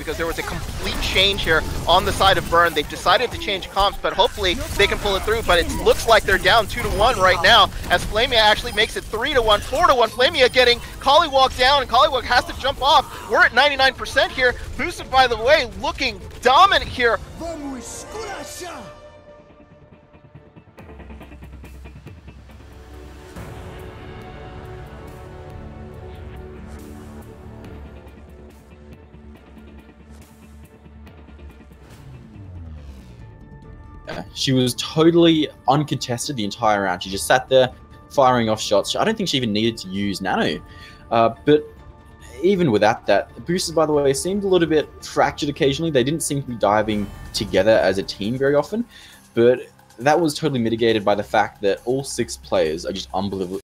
because there was a complete change here on the side of Burn. They've decided to change comps, but hopefully they can pull it through. But it looks like they're down 2-1 right now, as Flamia actually makes it 3-1, 4-1. Flamia getting Collywog down, and Collywog has to jump off. We're at 99% here. Boosted, by the way, looking dominant here. She was totally uncontested the entire round. She just sat there firing off shots. I don't think she even needed to use Nano. But even without that, boosters, by the way, seemed a little bit fractured occasionally. They didn't seem to be diving together as a team very often. But that was totally mitigated by the fact that all 6 players are just unbelievable.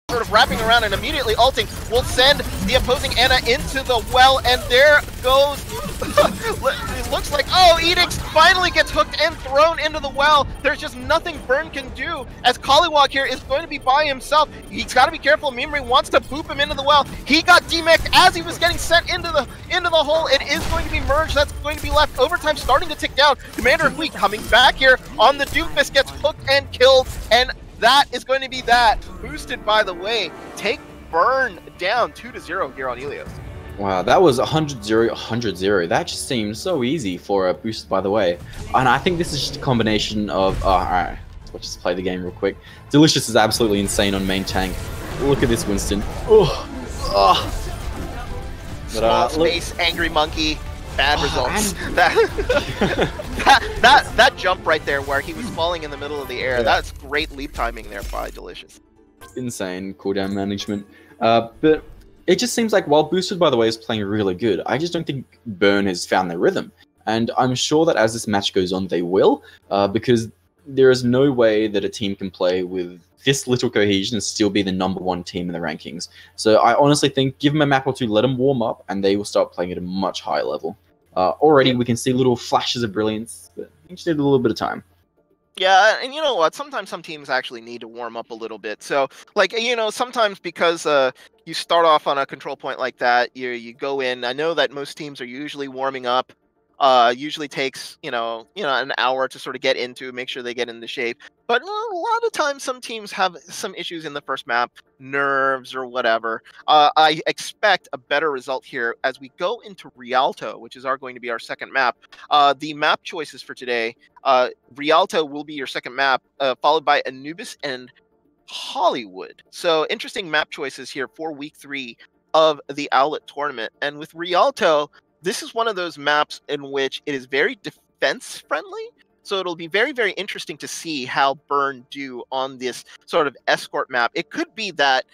Sort of wrapping around and immediately ulting will send the opposing Ana into the well, and there goes it looks like, oh, Edix finally gets hooked and thrown into the well. There's just nothing Burn can do, as Collywog here is going to be by himself. He's got to be careful. Mimri wants to boop him into the well. He got demeched as he was getting sent into the hole. It is going to be merged. That's going to be left. Overtime starting to tick down. Commander of Wheat coming back here on the Doofus, gets hooked and killed, and that is going to be that. Boosted, by the way, take Burn down 2-0 here on Ilios. Wow, that was 100-0, 100-0. That just seems so easy for a Boosted, by the way. And I think this is just a combination of... alright, let's just play the game real quick. Delicious is absolutely insane on main tank. Look at this Winston. Small space, angry monkey, bad results. That jump right there where he was falling in the middle of the air, that's great leap timing there by Delicious. Insane cooldown management. But it just seems like while Boosted, by the way, is playing really good, I just don't think Burn has found their rhythm. And I'm sure that as this match goes on, they will, because there is no way that a team can play with this little cohesion and still be the #1 team in the rankings. So I honestly think give them a map or two, let them warm up, and they will start playing at a much higher level. Already we can see little flashes of brilliance, but we just need a little bit of time. Yeah, and you know what? Sometimes some teams actually need to warm up a little bit. So, like, you know, sometimes because you start off on a control point like that, you go in. I know that most teams are usually warming up. Usually takes an hour to sort of get into, make sure they get into shape. But a lot of times, some teams have some issues in the first map, nerves or whatever. I expect a better result here as we go into Rialto, which is going to be our second map. The map choices for today. Rialto will be your second map, followed by Anubis and Hollywood. So interesting map choices here for week 3 of the Owlet tournament. And with Rialto, this is one of those maps in which it is very defense friendly. So it'll be very, very interesting to see how Burn do on this sort of escort map. It could be that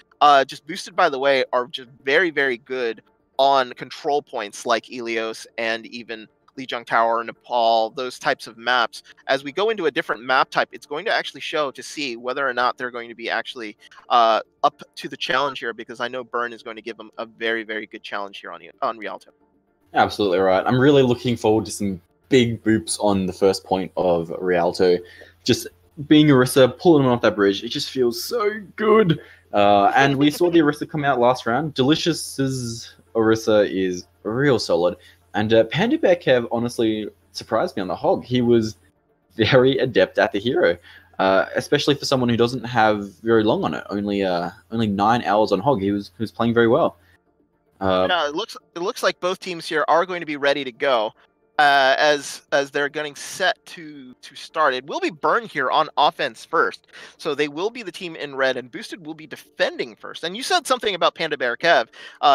just Boosted by the Way are just very, very good on control points like Ilios and even Lijiang Tower, Nepal, those types of maps. As we go into a different map type, it's going to actually show to see whether or not they're going to be actually up to the challenge here, because I know Burn is going to give them a very, very good challenge here on Rialto. Absolutely right. I'm really looking forward to some big boops on the first point of Rialto. Just being Orisa, pulling them off that bridge, it just feels so good. And we saw the Orisa come out last round. Delicious's Orisa is real solid. And Panda Bear Kev honestly surprised me on the hog. He was very adept at the hero, especially for someone who doesn't have very long on it. Only 9 hours on hog. He was playing very well. Yeah, it looks like both teams here are going to be ready to go as they're getting set to start. It will be Burn here on offense first, so they will be the team in red, and Boosted will be defending first. And you said something about Panda Bear Kev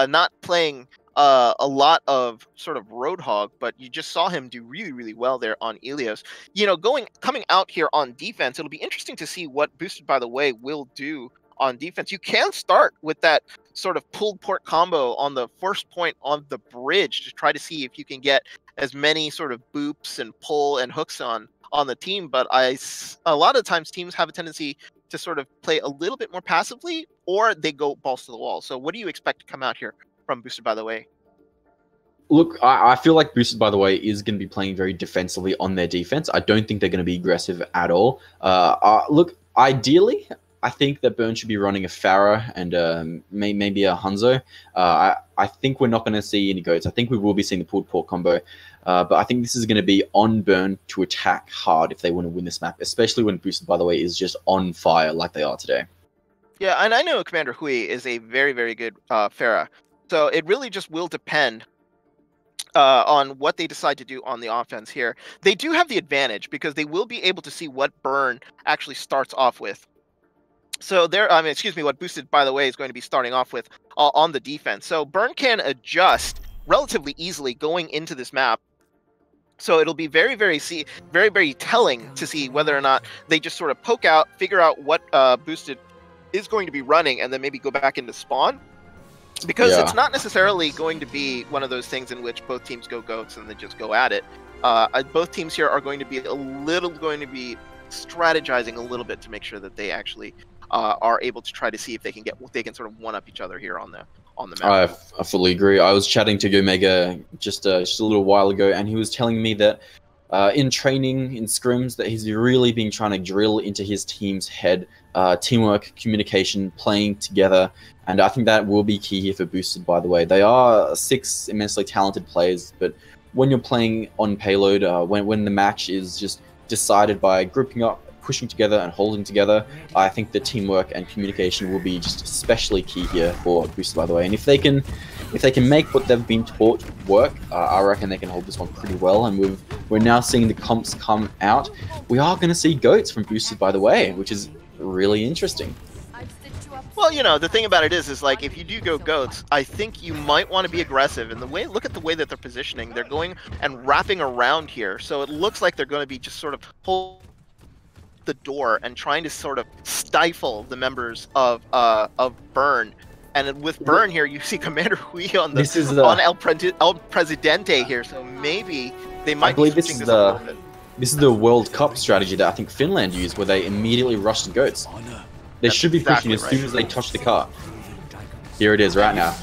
not playing a lot of sort of Roadhog, but you just saw him do really, really well there on Ilios. You know, coming out here on defense, it'll be interesting to see what Boosted by the Way will do on defense. You can start with that sort of pulled port combo on the first point on the bridge to try to see if you can get as many sort of boops and pull and hooks on the team. But a lot of times teams have a tendency to sort of play a little bit more passively, or they go balls to the wall. So what do you expect to come out here from Boosted by the Way? Look, I feel like Boosted by the Way is going to be playing very defensively on their defense. I don't think they're going to be aggressive at all. Look, ideally, I think that Burn should be running a Farah and maybe a Hanzo. I think we're not going to see any goats. I think we will be seeing the pulled pork combo. But I think this is going to be on Burn to attack hard if they want to win this map, especially when Boosted by the Way is just on fire like they are today. Yeah, and I know Commander Hui is a very, very good Farah. So it really just will depend on what they decide to do on the offense here. They do have the advantage because they will be able to see what Burn actually starts off with. So what Boosted by the Way is going to be starting off with on the defense. So Burn can adjust relatively easily going into this map. So it'll be very, very telling to see whether or not they just sort of poke out, figure out what Boosted is going to be running, and then maybe go back into spawn. Because it's not necessarily going to be one of those things in which both teams go goats and they just go at it. Both teams here are going to be strategizing a little bit to make sure that they actually are able to try to see if they can sort of one up each other here on the map. I fully agree. I was chatting to Gomega just a little while ago, and he was telling me that in training, in scrims, that he's really been trying to drill into his team's head, teamwork, communication, playing together, and I think that will be key here for Boosted by the Way. They are 6 immensely talented players, but when you're playing on payload, when the match is just decided by grouping up, pushing together and holding together, I think the teamwork and communication will be just especially key here for Boosted by the Way. And if they can make what they've been taught work, I reckon they can hold this one pretty well. And we're now seeing the comps come out. We are going to see goats from Boosted by the Way, which is really interesting. Well, you know, the thing about it is like, if you do go goats, I think you might want to be aggressive. And look at the way that they're positioning. They're going and wrapping around here. So it looks like they're going to be just sort of holding the door and trying to sort of stifle the members of Burn. And with Burn here, you see Commander Hui on on El Presidente here. So maybe they might be switching this a little bit. This is the World Cup strategy that I think Finland used, where they immediately rush the goats. They should be pushing as soon as they touch the car. Here it is right now.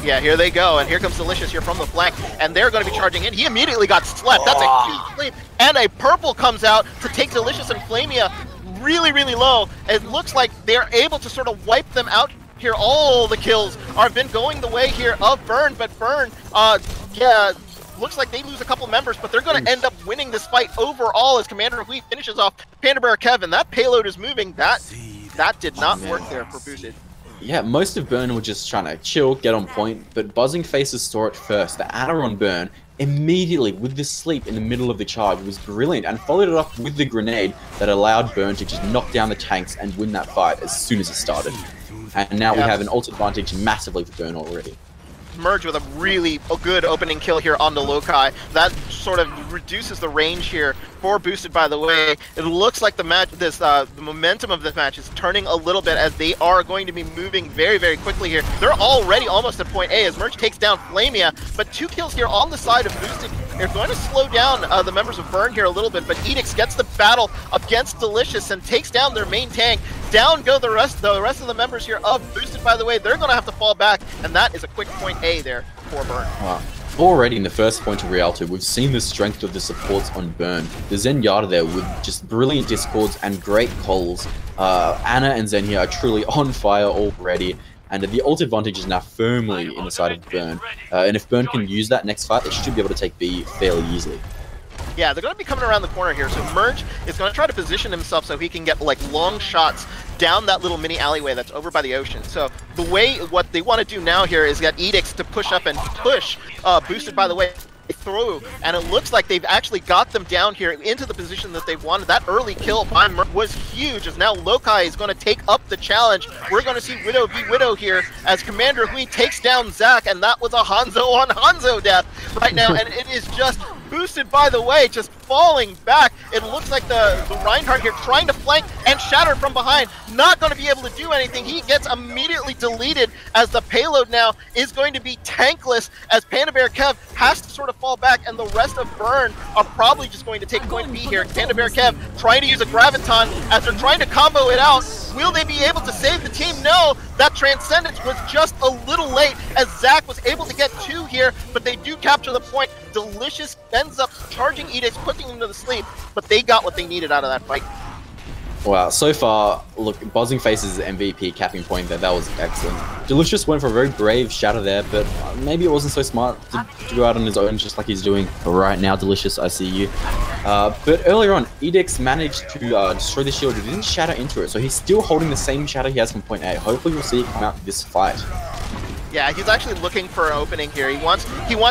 Yeah, here they go, and here comes Delicious here from the flank, and they're going to be charging in. He immediately got slept. That's a huge sleep, and a purple comes out to take Delicious and Flamia really, really low. It looks like they're able to sort of wipe them out here. All the kills have been going the way here of Burn, but Burn, yeah, looks like they lose a couple members, but they're going to end up winning this fight overall as Commander Hui finishes off Panda Bear Kevin. That payload is moving. That did not work there for Boosted. Yeah, most of Burn were just trying to chill, get on point, but Buzzing Faces saw it first. The Ana on Burn, immediately with the sleep in the middle of the charge, was brilliant, and followed it up with the grenade that allowed Burn to just knock down the tanks and win that fight as soon as it started. And now we have an ult advantage massively for Burn already. Merge with a really good opening kill here on the Lokai. That sort of reduces the range here for Boosted, by the way. It looks like the match, the momentum of this match is turning a little bit as they are going to be moving very, very quickly here. They're already almost at point A as Merge takes down Flamia, but 2 kills here on the side of Boosted. They're going to slow down the members of Burn here a little bit, but Edix gets the battle against Delicious and takes down their main tank. Down go the rest of the members here of Boosted, by the way. They're going to have to fall back, and that is a quick point A there for Burn. Wow. Already in the first point of Rialto, we've seen the strength of the supports on Burn. The Zenyatta there with just brilliant discords and great calls. Ana and Zen here are truly on fire already, and the ult advantage is now firmly in the side of Burn. And if Burn can use that next fight, they should be able to take B fairly easily. Yeah, they're going to be coming around the corner here, so Merge is going to try to position himself so he can get like long shots down that little mini alleyway that's over by the ocean. So the way, what they want to do now here is get Edix to push up and push Boosted, by the way, through, and it looks like they've actually got them down here into the position that they wanted. That early kill by Merc was huge, as now Lokai is going to take up the challenge. We're going to see Widow v Widow here as Commander Hui takes down Zac, and that was a Hanzo on Hanzo death right now, and it is just Boosted, by the way, just falling back. It looks like the Reinhardt here trying to flank and shatter from behind. Not going to be able to do anything. He gets immediately deleted as the payload now is going to be tankless as Panda Bear Kev has to sort of fall back, and the rest of Burn are probably just going to take point B here. Panda Bear Kev trying to use a Graviton as they're trying to combo it out. Will they be able to save the team? No, that Transcendence was just a little late as Zac was able to get 2 here, but they do capture the point. Delicious ends up charging Edix, putting him to the sleep, but they got what they needed out of that fight. Wow, so far, look, Buzzing Face's MVP capping point there, that was excellent. Delicious went for a very brave shatter there, but maybe it wasn't so smart to go out on his own just like he's doing right now. Delicious, I see you. But earlier on, Edix managed to destroy the shield. He didn't shatter into it, so he's still holding the same shatter he has from point A. Hopefully we'll see it come out this fight. Yeah, he's actually looking for an opening here. He wants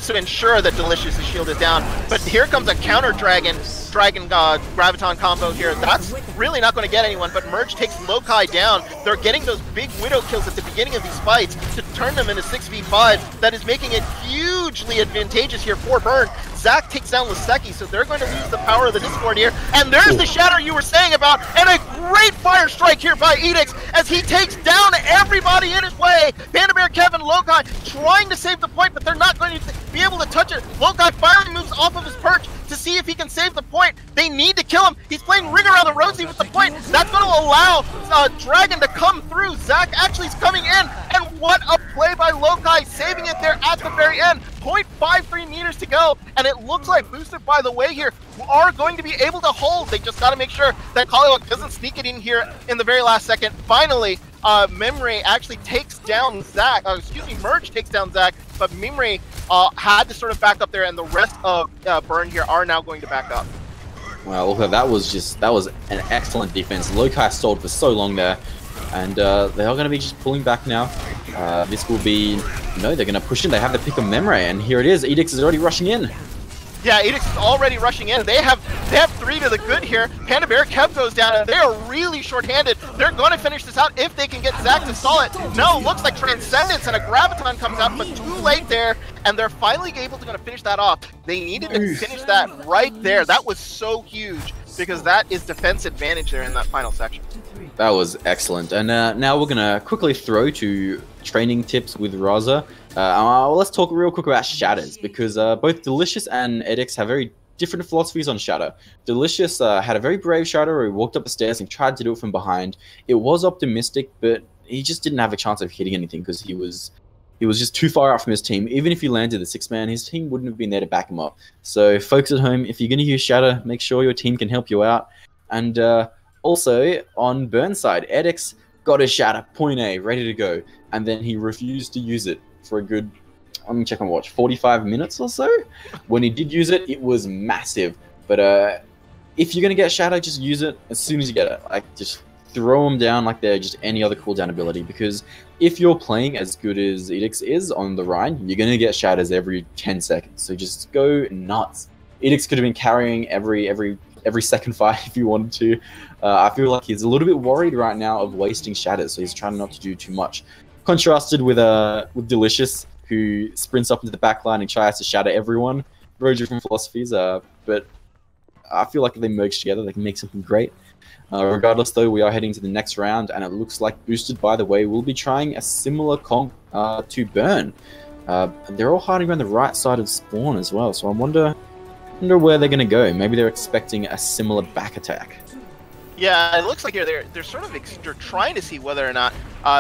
to ensure that Delicious' shield is down, but here comes a counter Dragon Graviton combo here. That's really not going to get anyone, but Merge takes Lokai down. They're getting those big Widow kills at the beginning of these fights to turn them into 6v5. That is making it hugely advantageous here for Burn. Zac takes down Laseki, so they're going to lose the power of the Discord here. And there's the shatter you were saying about, and a great fire strike here by Edix as he takes down everybody in his way. Panda Bear, Kevin, Lokai trying to save the point, but they're not going to be able to touch it. Lokai finally moves off of his perch to see if he can save the point. They need to kill him. He's playing Ring Around the Rosie with the point. That's going to allow Dragon to come through. Zac actually is coming in, and what a play by Lokai, saving it there at the very end. 0.53 meters to go, and it looks like Boosted, by the way here, are going to be able to hold. They just got to make sure that Kaliwak doesn't sneak it in here in the very last second. Finally, Mimre actually takes down Zac. Merge takes down Zac, but Mimre had to sort of back up there, and the rest of Burn here are now going to back up. Wow, look, that was an excellent defense. Lokai stalled for so long there, and they are going to be just pulling back now. This will be, no, they're going to push in. They have the pick of Mimre, and here it is. Edix is already rushing in. Yeah, Edix is already rushing in. They have 3 to the good here. Panda Bear Kev goes down, and they are really short-handed. They're going to finish this out if they can get Zac to stall it. No, looks like Transcendence and a Graviton comes out, but too late there, and they're finally able to finish that off. They needed to finish that right there. That was so huge, because that is defense advantage there in that final section. That was excellent. And now we're going to quickly throw to training tips with Raza. Let's talk real quick about shatters, because both Delicious and Edix have very different philosophies on Shatter. Delicious had a very brave Shatter who walked up the stairs and tried to do it from behind. It was optimistic, but he just didn't have a chance of hitting anything because he was just too far out from his team. Even if he landed the 6-man, his team wouldn't have been there to back him up. So folks at home, if you're going to use Shatter, make sure your team can help you out. And also, on Burn's side, Edix got his Shatter, point A, ready to go. And then he refused to use it for a good, let me check my watch, 45 minutes or so? When he did use it, it was massive. But if you're going to get Shatter, just use it as soon as you get it. Like, just throw them down like they're just any other cooldown ability, because if you're playing as good as Edix is on the Rhine, you're going to get Shatters every 10 seconds, so just go nuts. Edix could have been carrying every second fight if you wanted to. I feel like he's a little bit worried right now of wasting Shatters, so he's trying not to do too much. Contrasted with Delicious, who sprints up into the backline and tries to shatter everyone. Very different philosophies, but I feel like if they merge together, they can make something great. Regardless, though, we are heading to the next round, and it looks like Boosted, by the way, will be trying a similar comp to Burn. They're all hiding around the right side of spawn as well, so I wonder where they're going to go. Maybe they're expecting a similar back attack. Yeah, it looks like they're sort of they're trying to see whether or not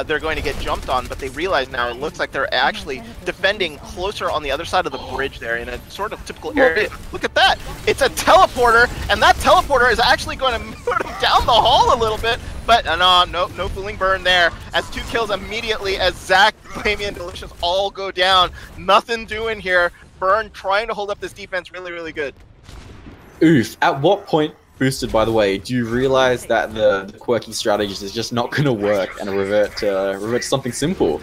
they're going to get jumped on, but they realize now it looks like they're actually defending closer on the other side of the bridge there in a sort of typical area. Look at that! It's a teleporter, and that teleporter is actually going to move them down the hall a little bit. But no fooling Burn there, as 2 kills immediately as Zach, Flamey, and Delicious all go down. Nothing doing here. Burn trying to hold up this defense really, really good. Oof. At what point, Boosted, by the way, do you realize that the quirky strategist is just not going to work and revert to something simple?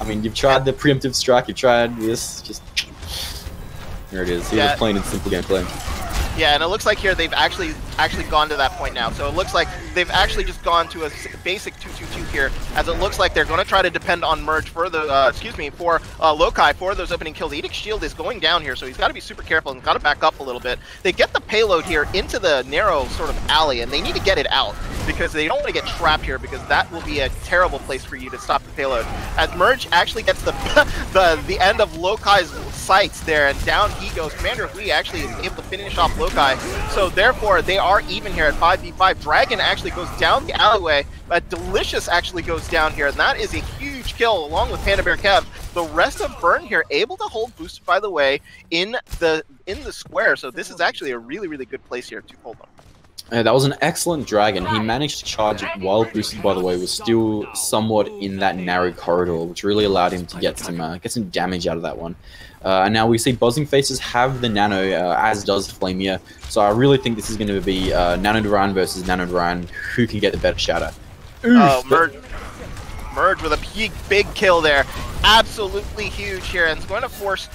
I mean, you've tried the preemptive strike, you've tried this, just... There it is. Here's a plain and simple gameplay. Yeah, and it looks like here they've actually gone to that point now. So it looks like they've actually just gone to a basic 2-2-2 here, as it looks like they're going to try to depend on Merge for the, for Lokai for those opening kills. Edic's shield is going down here, so he's got to be super careful and got to back up a little bit. They get the payload here into the narrow sort of alley, and they need to get it out because they don't want to get trapped here, because that will be a terrible place for you to stop the payload. As Merge actually gets the end of Lokai's sights there, and down he goes. Commander Hui actually is able to finish off Lokai. So therefore, they are even here at 5v5. Dragon actually goes down the alleyway, but Delicious actually goes down here, and that is a huge kill along with Panda Bear Kev. The rest of Burn here able to hold Boosted, by the way, in the square. So this is actually a really, really good place here to hold them. Yeah, that was an excellent Dragon. He managed to charge it while Boosted, by the way, was still somewhat in that narrow corridor, which really allowed him to get some damage out of that one. And now we see Buzzing Faces have the Nano, as does Flamia. So I really think this is going to be Nano Duran versus Nano Duran. Who can get the better shatter? Oh, Merge with a big kill there. Absolutely huge here, and it's going to force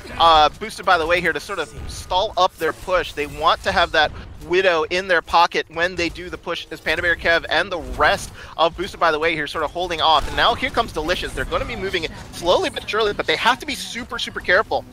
Boosted, by the way, here to sort of stall up their push. They want to have that Widow in their pocket when they do the push, as Panda Bear Kev and the rest of Boosted, by the way, here sort of holding off. And now here comes Delicious. They're going to be moving slowly but surely, but they have to be super, super careful.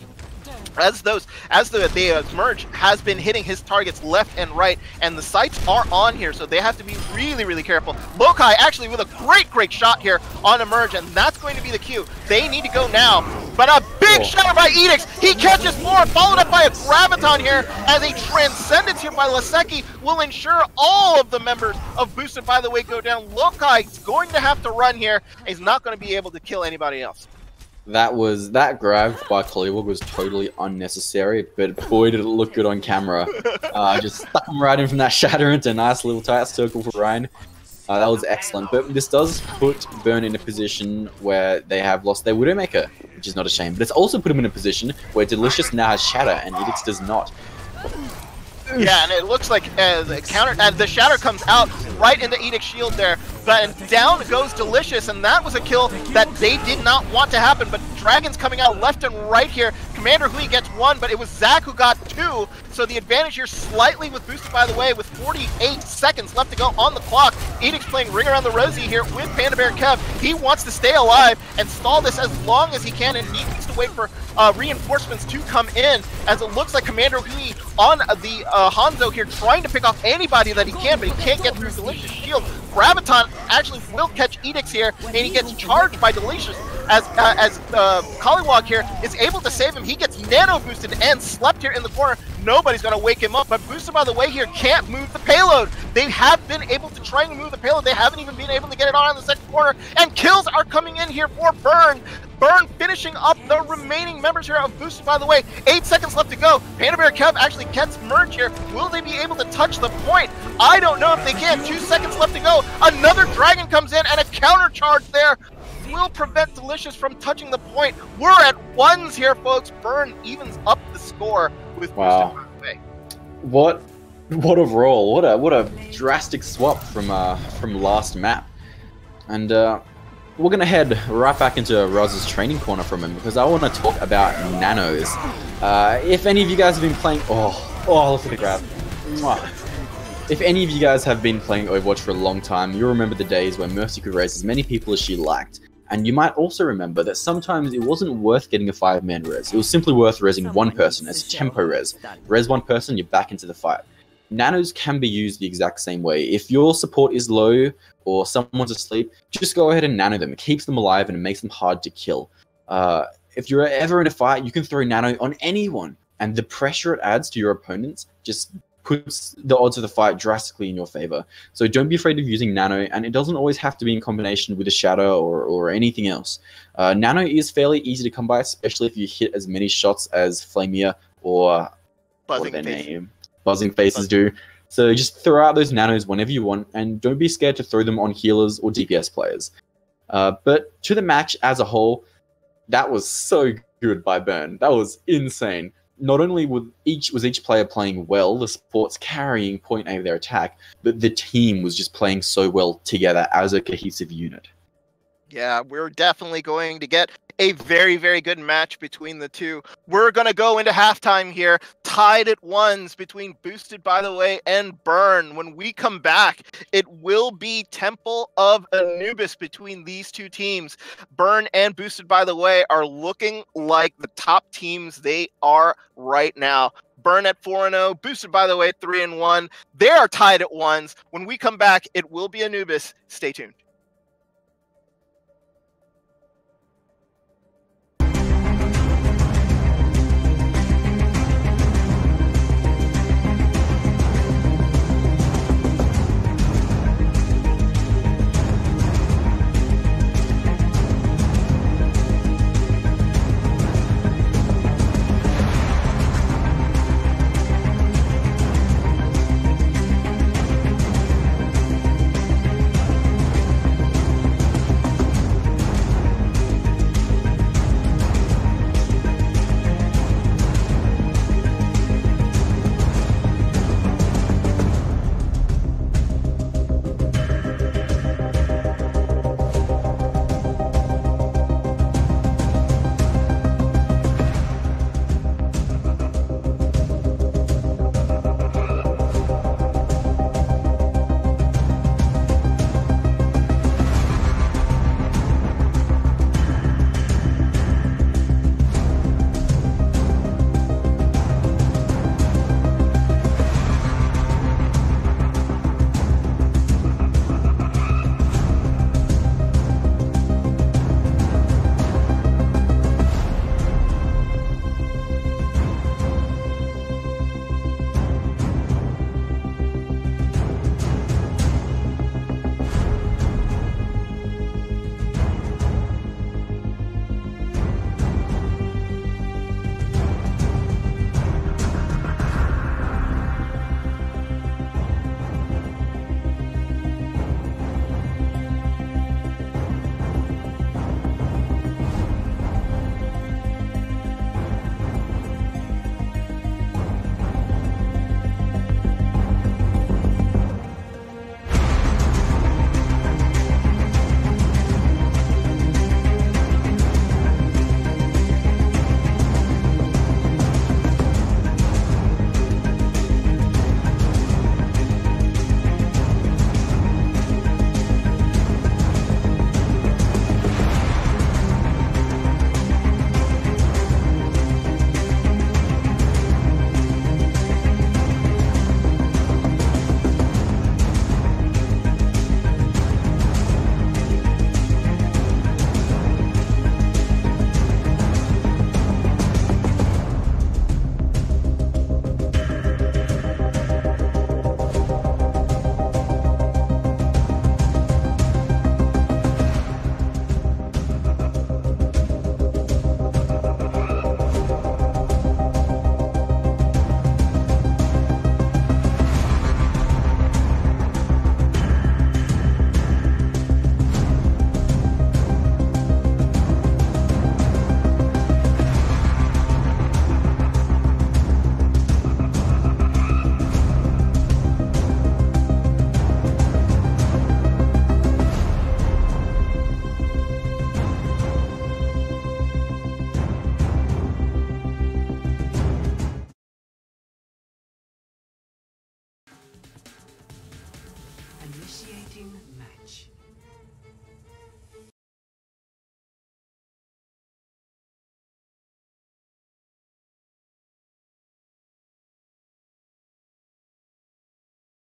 As the Merge has been hitting his targets left and right, and the sights are on here, so they have to be really, really careful. Lokai actually with a great shot here on a Merge, and that's going to be the cue. They need to go now, but a big shot by Edix. He catches more, followed up by a Graviton here, as a Transcendence here by Laseki will ensure all of the members of Boosted, by the way, go down. Lokai is going to have to run here. He's not going to be able to kill anybody else. That grab by Collywog was totally unnecessary, but boy did it look good on camera. Just stuck him right in from that shatter into a nice little tight circle for Ryan. That was excellent, but this does put Burn in a position where they have lost their Widowmaker, which is not a shame. But it's also put him in a position where Delicious now has Shatter and Edix does not. Yeah, and it looks like the counter, and the shatter comes out right into Edic's shield there, but down goes Delicious, and that was a kill that they did not want to happen. But Dragon's coming out left and right here. Commander Hui gets 1, but it was Zach who got 2, so the advantage here slightly with Boosted, by the way, with 48 seconds left to go on the clock. Edic's playing Ring Around the Rosie here with Panda Bear Kev. He wants to stay alive and stall this as long as he can, and needs to wait for reinforcements to come in, as it looks like Commander Hui on the Hanzo here trying to pick off anybody that he can, but he can't get through Delicious' shield. Graviton actually will catch Edix here, and he gets charged by Delicious as Collywog here is able to save him. He gets nano boosted and slept here in the corner. Nobody's going to wake him up, but Boosted by the Way here can't move the payload. They have been able to try and move the payload. They haven't even been able to get it on in the second corner, and kills are coming in here for Burn. Burn finishing up the remaining members here of Boosted by the Way. 8 seconds left to go. Panda Bear Kev actually gets merged here. Will they be able to touch the point? I don't know if they can. 2 seconds left to go. Another dragon comes in, and a counter charge there will prevent Delicious from touching the point. We're at ones here, folks. Burn evens up the score with Boosted by the Way. What a roll! What a drastic swap from last map, and we're gonna head right back into Roz's training corner from him because I want to talk about nanos. If any of you guys have been playing, look at the grab. Mwah. If any of you guys have been playing Overwatch for a long time, you'll remember the days where Mercy could raise as many people as she liked. And you might also remember that sometimes it wasn't worth getting a 5-man res. It was simply worth resing one person as a tempo res. Res one person, you're back into the fight. Nanos can be used the exact same way. If your support is low or someone's asleep, just go ahead and nano them. It keeps them alive and it makes them hard to kill. If you're ever in a fight, you can throw nano on anyone. And the pressure it adds to your opponents just puts the odds of the fight drastically in your favor. So don't be afraid of using nano, and it doesn't always have to be in combination with a shadow or anything else. Nano is fairly easy to come by, especially if you hit as many shots as Flamia or Buzzing Faces do. So just throw out those nanos whenever you want, and don't be scared to throw them on healers or DPS players. But to the match as a whole, that was so good by Burn. That was insane. Not only was each player playing well, the supports carrying point A of their attack, but the team was just playing so well together as a cohesive unit. Yeah, we're definitely going to get a very, very good match between the two. We're going to go into halftime here, tied at ones between Boosted by the Way and Burn. When we come back, it will be Temple of Anubis between these two teams. Burn and Boosted by the Way are looking like the top teams they are right now. Burn at 4-0, Boosted by the Way 3-1. They are tied at ones. When we come back, it will be Anubis. Stay tuned.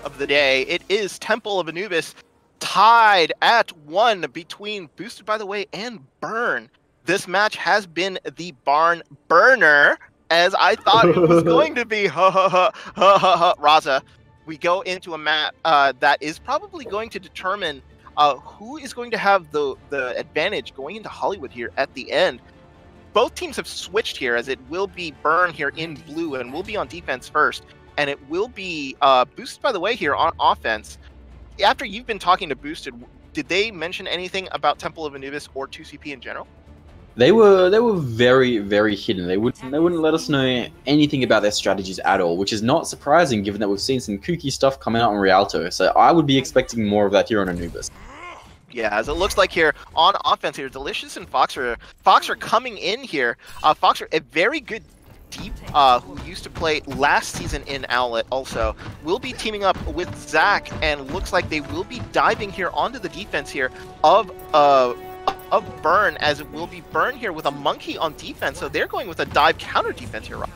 of the day. It is Temple of Anubis tied at 1 between Boosted, by the way, and Burn. This match has been the barn burner, as I thought it was going to be. Raza, we go into a map that is probably going to determine who is going to have the advantage going into Hollywood here at the end. Both teams have switched here, as it will be Burn here in blue, and will be on defense first. And it will be Boosted, by the way, here on offense. After you've been talking to Boosted, did they mention anything about Temple of Anubis or 2CP in general? They were very, very hidden. They wouldn't let us know anything about their strategies at all, which is not surprising given that we've seen some kooky stuff coming out on Rialto. So I would be expecting more of that here on Anubis. Yeah, as it looks like here on offense here, Delicious and Fox are coming in here. Fox are a very good Deep, who used to play last season in Owlet also, will be teaming up with Zach, and looks like they will be diving here onto the defense here of Burn, as it will be Burn here with a monkey on defense. So they're going with a dive counter defense here, Rob.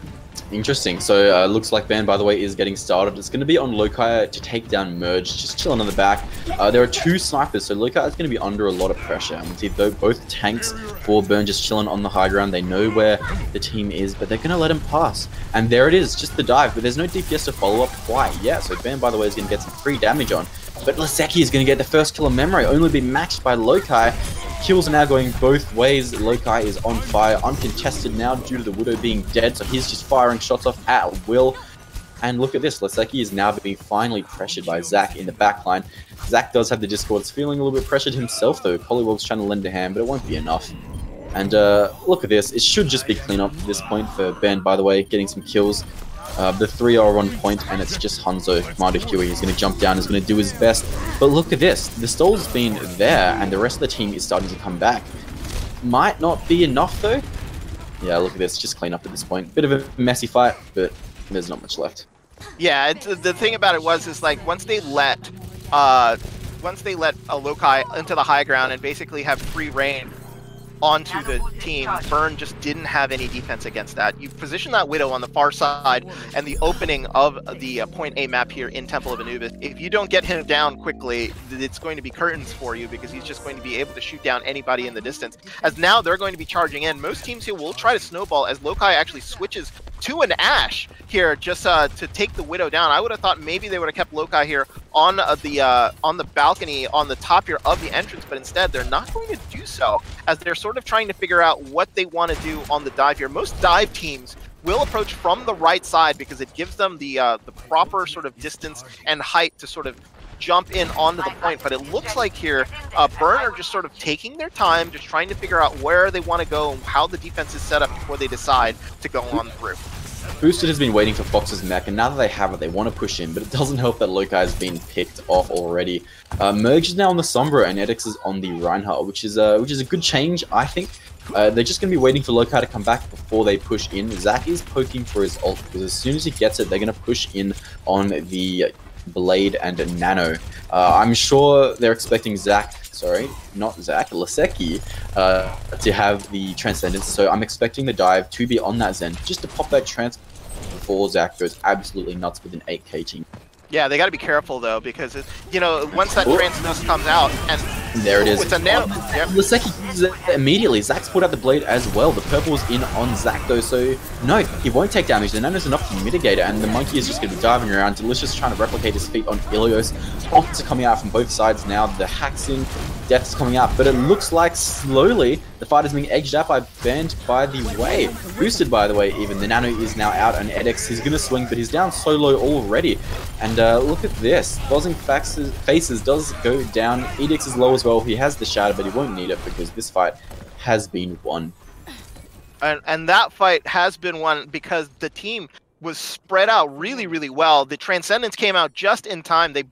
Interesting. So looks like Ban, by the way, is getting started. It's going to be on Lokai to take down Merge, just chilling on the back. There are 2 snipers, so Lokai is going to be under a lot of pressure. And see both tanks for Burn just chilling on the high ground. They know where the team is, but they're going to let him pass. And there it is, just the dive, but there's no DPS to follow up quite yet. So Ban, by the way, is going to get some free damage on. But Laseki is going to get the first kill of memory, only be matched by Lokai. Kills are now going both ways. Lokai is on fire, uncontested now due to the Widow being dead, so he's just firing shots off at will. And look at this, Laseki is now being finally pressured by Zach in the backline. Zach does have the Discords, feeling a little bit pressured himself though. Pollywog's trying to lend a hand, but it won't be enough. And look at this, it should just be cleanup at this point for Ben, by the way, getting some kills. The 3 are on point, and it's just Hanzo, Commander Huey. He's going to jump down, he's going to do his best. But look at this, the stall's been there, and the rest of the team is starting to come back. Might not be enough, though. Yeah, look at this, just clean up at this point. Bit of a messy fight, but there's not much left. Yeah, the thing about it is like, once they let a Lokai into the high ground and basically have free reign onto the team, Burn just didn't have any defense against that. You position that Widow on the far side and the opening of the point A map here in Temple of Anubis. If you don't get him down quickly, it's going to be curtains for you, because he's just going to be able to shoot down anybody in the distance. As now they're going to be charging in. Most teams here will try to snowball, as Lokai actually switches to an Ashe here just to take the Widow down. I would have thought maybe they would have kept Lokai here on the balcony on the top here of the entrance, but instead they're not going to do so, as they're sort of trying to figure out what they want to do on the dive here. Most dive teams will approach from the right side, because it gives them the proper sort of distance and height to sort of jump in onto the point. But it looks like here Burn are just sort of taking their time, just trying to figure out where they want to go and how the defense is set up before they decide to go on through. Boosted has been waiting for Fox's mech, and now that they have it, they want to push in, but it doesn't help that Lokai has been picked off already. Merge is now on the Sombra, and Edix is on the Reinhardt, which is a good change, I think. They're just going to be waiting for Lokai to come back before they push in. Zach is poking for his ult, because as soon as he gets it, they're going to push in on the Blade and Nano. I'm sure they're expecting Laseki to have the Transcendence, so I'm expecting the dive to be on that Zen, just to pop that trans before Zach goes absolutely nuts with an 8k team. Yeah, they got to be careful though, because once that Transcendence comes out, and there it is. It's a nano. Yep. Laseki uses it immediately. Zach's pulled out the Blade as well. The purple's in on Zach though, so no, he won't take damage. The nano's enough to mitigate it, and the monkey is just going to be diving around. Delicious trying to replicate his feat on Ilios. Ults are coming out from both sides now. The hacks in, death's coming out, but it looks like slowly the fight is being edged out by Banned by the way. Boosted, by the way, even. The nano is now out, and Edix is going to swing, but he's down so low already. And look at this. Buzzing Faces does go down. Edix is low as well. He has the shatter, but he won't need it, because this fight has been won. And that fight has been won because the team was spread out really, really well. The Transcendence came out just in time. They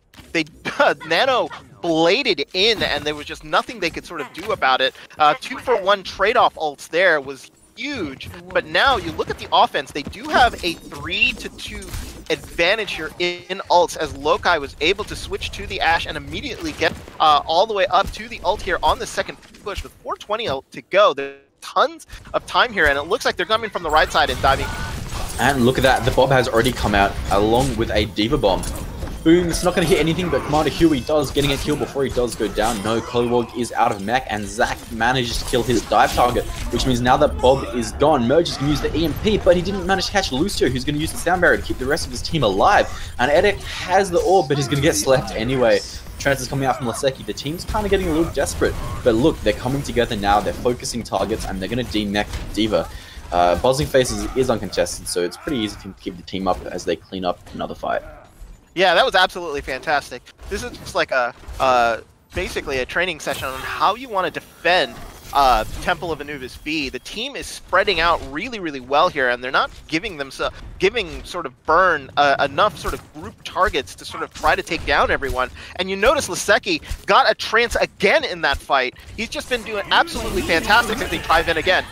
Nano bladed in, and there was just nothing they could sort of do about it. 2-for-1 trade-off ults there was huge, but now you look at the offense, they do have a 3-2 advantage here in ults, as Lokai was able to switch to the Ashe and immediately get all the way up to the ult here on the second push with 420 to go. There's tons of time here, and it looks like they're coming from the right side and diving. And look at that, the Bob has already come out along with a Diva Bomb. Boom, it's not going to hit anything, but Commander Huey does getting a kill before he does go down. No, Collywog is out of mech, and Zach manages to kill his dive target, which means now that Bob is gone, Merge is going to use the EMP, but he didn't manage to catch Lucio, who's going to use the sound barrier to keep the rest of his team alive. And Edek has the orb, but he's going to get slept anyway. Trance is coming out from Laseki. The team's kind of getting a little desperate, but look, they're coming together now, they're focusing targets, and they're going to de-mech Diva. Buzzing Faces is uncontested, so it's pretty easy to keep the team up as they clean up another fight. Yeah, that was absolutely fantastic. This is just like basically a training session on how you want to defend Temple of Anubis B. The team is spreading out really, really well here, and they're not giving sort of Burn enough sort of group targets to sort of try to take down everyone. And you notice Laseki got a trance again in that fight. He's just been doing absolutely fantastic as they dive in again.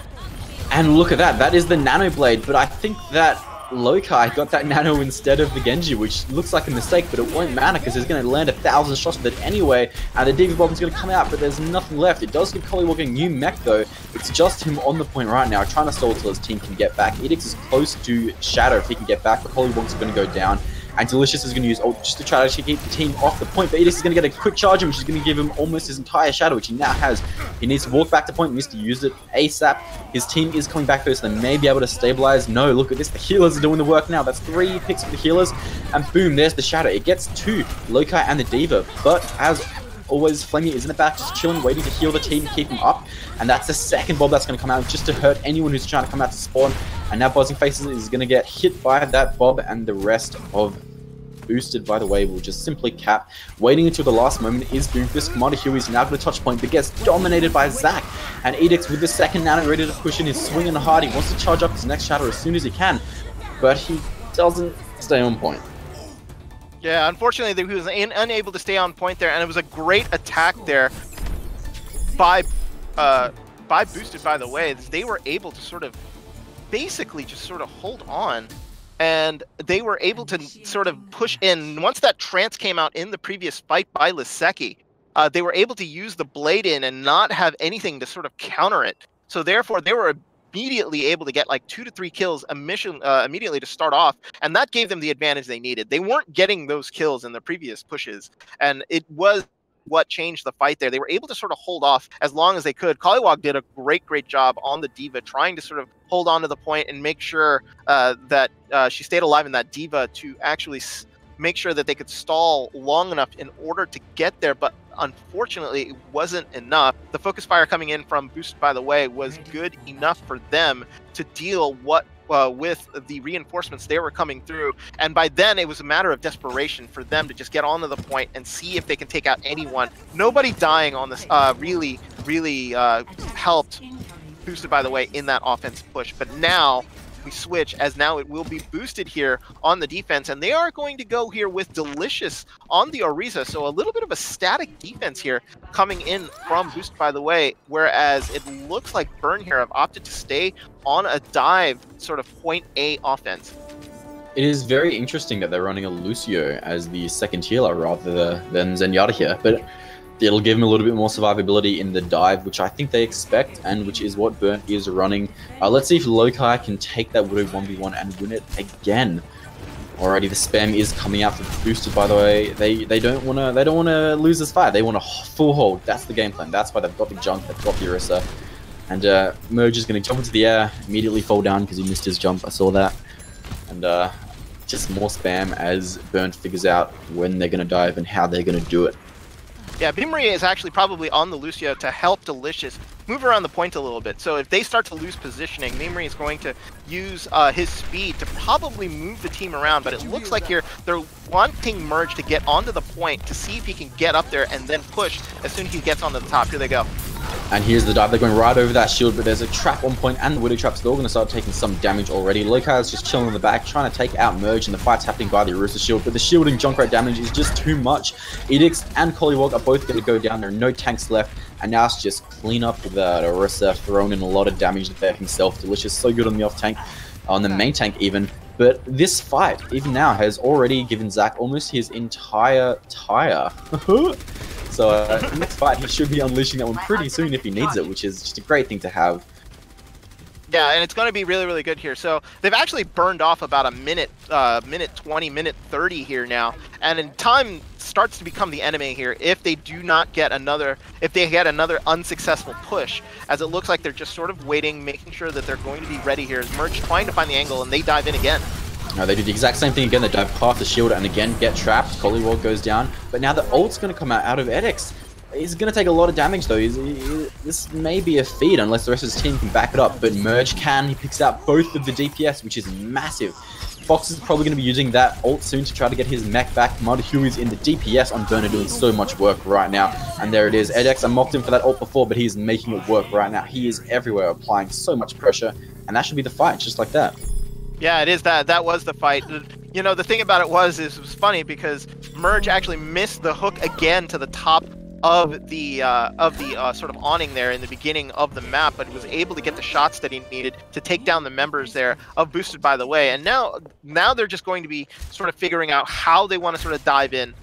And look at that, that is the Nano Blade, but I think that Lokai got that Nano instead of the Genji, which looks like a mistake, but it won't matter because he's going to land 1,000 shots with it anyway, and the Diva Bomb is going to come out, but there's nothing left. It does give Collywog a new mech though. It's just him on the point right now, trying to stall till his team can get back. Edix is close to Shadow if he can get back, but Collywog's going to go down. And Delicious is going to use ult just to try to keep the team off the point, but Edix is going to get a quick charge in, which is going to give him almost his entire shadow, which he now has. He needs to walk back to point, needs to use it ASAP. His team is coming back though, so they may be able to stabilize. No, look at this, the healers are doing the work now. That's 3 picks for the healers, and boom, there's the shadow. It gets 2, Lokai and the Diva, but as always, Flamey is in the back, just chilling, waiting to heal the team, keep them up. And that's the second Bob that's going to come out, just to hurt anyone who's trying to come out to spawn. And now Buzzing Faces is going to get hit by that Bob, and the rest of Boosted, by the way, will just simply cap. Waiting until the last moment is Doomfist. Commander Huey is now going to touch point, but gets dominated by Zach. And Edix with the second nano ready to push in. He's swinging hard. He wants to charge up his next shadow as soon as he can, but he doesn't stay on point. Yeah, unfortunately, he was unable to stay on point there, and it was a great attack there by Boosted, by the way. They were able to sort of basically just sort of hold on, and they were able to sort of push in. Once that trance came out in the previous fight by Laseki, they were able to use the blade in and not have anything to sort of counter it. So therefore, they were immediately able to get like 2 to 3 kills immediately to start off, and that gave them the advantage they needed. They weren't getting those kills in the previous pushes, and it was what changed the fight there. They were able to sort of hold off as long as they could. Collywog did a great job on the Diva, trying to sort of hold on to the point and make sure that she stayed alive in that Diva to actually make sure that they could stall long enough in order to get there, but unfortunately it wasn't enough. The focus fire coming in from Boosted, by the way, was good enough for them to deal with the reinforcements they were coming through, and by then it was a matter of desperation for them to just get onto the point and see if they can take out anyone. Nobody dying on this really helped Boosted, by the way, in that offense push, but now we switch, as now it will be Boosted here on the defense, and they are going to go here with Delicious on the Oriza, so a little bit of a static defense here coming in from Boosted, by the way, whereas it looks like Burn here have opted to stay on a dive sort of point A offense. It is very interesting that they're running a Lucio as the second healer rather than Zenyatta here, but it'll give him a little bit more survivability in the dive, which I think they expect, and which is what Burnt is running. Let's see if Lokai can take that Widow 1v1 and win it again. Alrighty, the spam is coming out for Boosted, by the way. They don't wanna lose this fight. They want a full hold. That's the game plan. That's why they've got the jump, they've got the Orisa. And Merge is gonna jump into the air, immediately fall down because he missed his jump. I saw that. And just more spam as Burnt figures out when they're gonna dive and how they're gonna do it. Yeah, BTW is actually probably on the Lucio to help Delicious move around the point a little bit. So if they start to lose positioning, BTW is going to use his speed to probably move the team around. But it looks like here they're wanting Merge to get onto the point to see if he can get up there and then push as soon as he gets onto the top. Here they go. And here's the dive. They're going right over that shield, but there's a trap on point, and the Widow Trap's still going to start taking some damage already. Lokai is just chilling in the back, trying to take out Merge, and the fight's happening by the Orisa shield, but the shielding Junkrat damage is just too much. Edix and Collywog are both going to go down. There are no tanks left, and now it's just clean up with Orisa, throwing in a lot of damage there himself. Delicious, so good on the off tank, on the main tank even. But this fight, even now, has already given Zach almost his entire tire. So next fight, he should be unleashing that one pretty soon if he needs it, which is just a great thing to have. Yeah, and it's going to be really, really good here. So they've actually burned off about a minute, minute 20, minute 30 here now. And in time starts to become the enemy here if they do not get another, if they get another unsuccessful push, as it looks like they're just sort of waiting, making sure that they're going to be ready here. As Merge trying to find the angle, and they dive in again. They do the exact same thing again. They dive past the shield and again get trapped. Collywog goes down. But now the ult's going to come out of Edix. He's going to take a lot of damage though. This may be a feed unless the rest of his team can back it up. But Merge can. He picks out both of the DPS, which is massive. Fox is probably going to be using that ult soon to try to get his mech back. Mud Huey's in the DPS on Burner doing so much work right now. And there it is. Edx, I mocked him for that ult before, but he's making it work right now. He is everywhere applying so much pressure. And that should be the fight, just like that. Yeah, it is that. That was the fight. You know, the thing about it was funny because Merge actually missed the hook again to the top of the sort of awning there in the beginning of the map, but was able to get the shots that he needed to take down the members there of Boosted by the Way. And now they're just going to be sort of figuring out how they want to sort of dive in.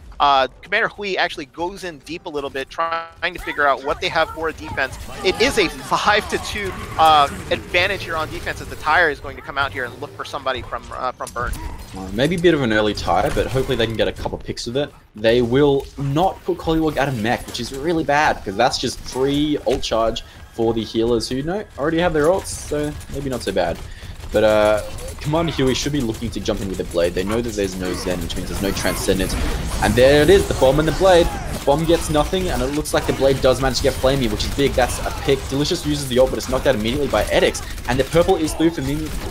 Commander Hui actually goes in deep a little bit, trying to figure out what they have for a defense. It is a 5-2 advantage here on defense, as the Tire is going to come out here and look for somebody from Burn. Maybe a bit of an early Tire, but hopefully they can get a couple picks of it. They will not put Collywog out of mech, which is really bad, because that's just free ult charge for the healers who already have their ults, so maybe not so bad. But Commander Huey should be looking to jump in with the Blade. They know that there's no Zen, which means there's no Transcendence. And there it is, the Bomb and the Blade. Bomb gets nothing, and it looks like the Blade does manage to get Flamey, which is big. That's a pick. Delicious uses the ult, but it's knocked out immediately by Edix. And the purple is through for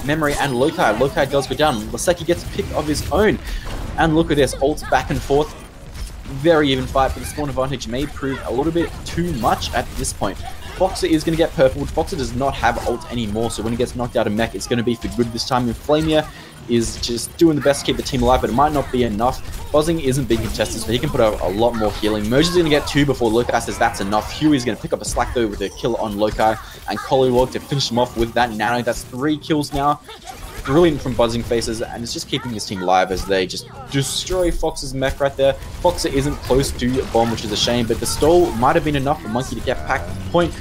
Memory and Lokai. Lokai does go down. Laseki gets a pick of his own. And look at this, ults back and forth. Very even fight, but the spawn advantage may prove a little bit too much at this point. Foxer is going to get purpled. Foxer does not have ult anymore, so when he gets knocked out of mech, it's going to be for good this time. And Flamia is just doing the best to keep the team alive, but it might not be enough. Buzzing isn't being contested, so he can put out a lot more healing. Merge is going to get 2 before Lokai says that's enough. Huey's going to pick up a slack though with a kill on Lokai, and Collywog to finish him off with that nano. That's 3 kills now. Brilliant from Buzzing Faces, and it's just keeping his team alive as they just destroy Fox's mech right there. Foxer isn't close to Bomb, which is a shame, but the stall might have been enough for Monkey to get packed to the point.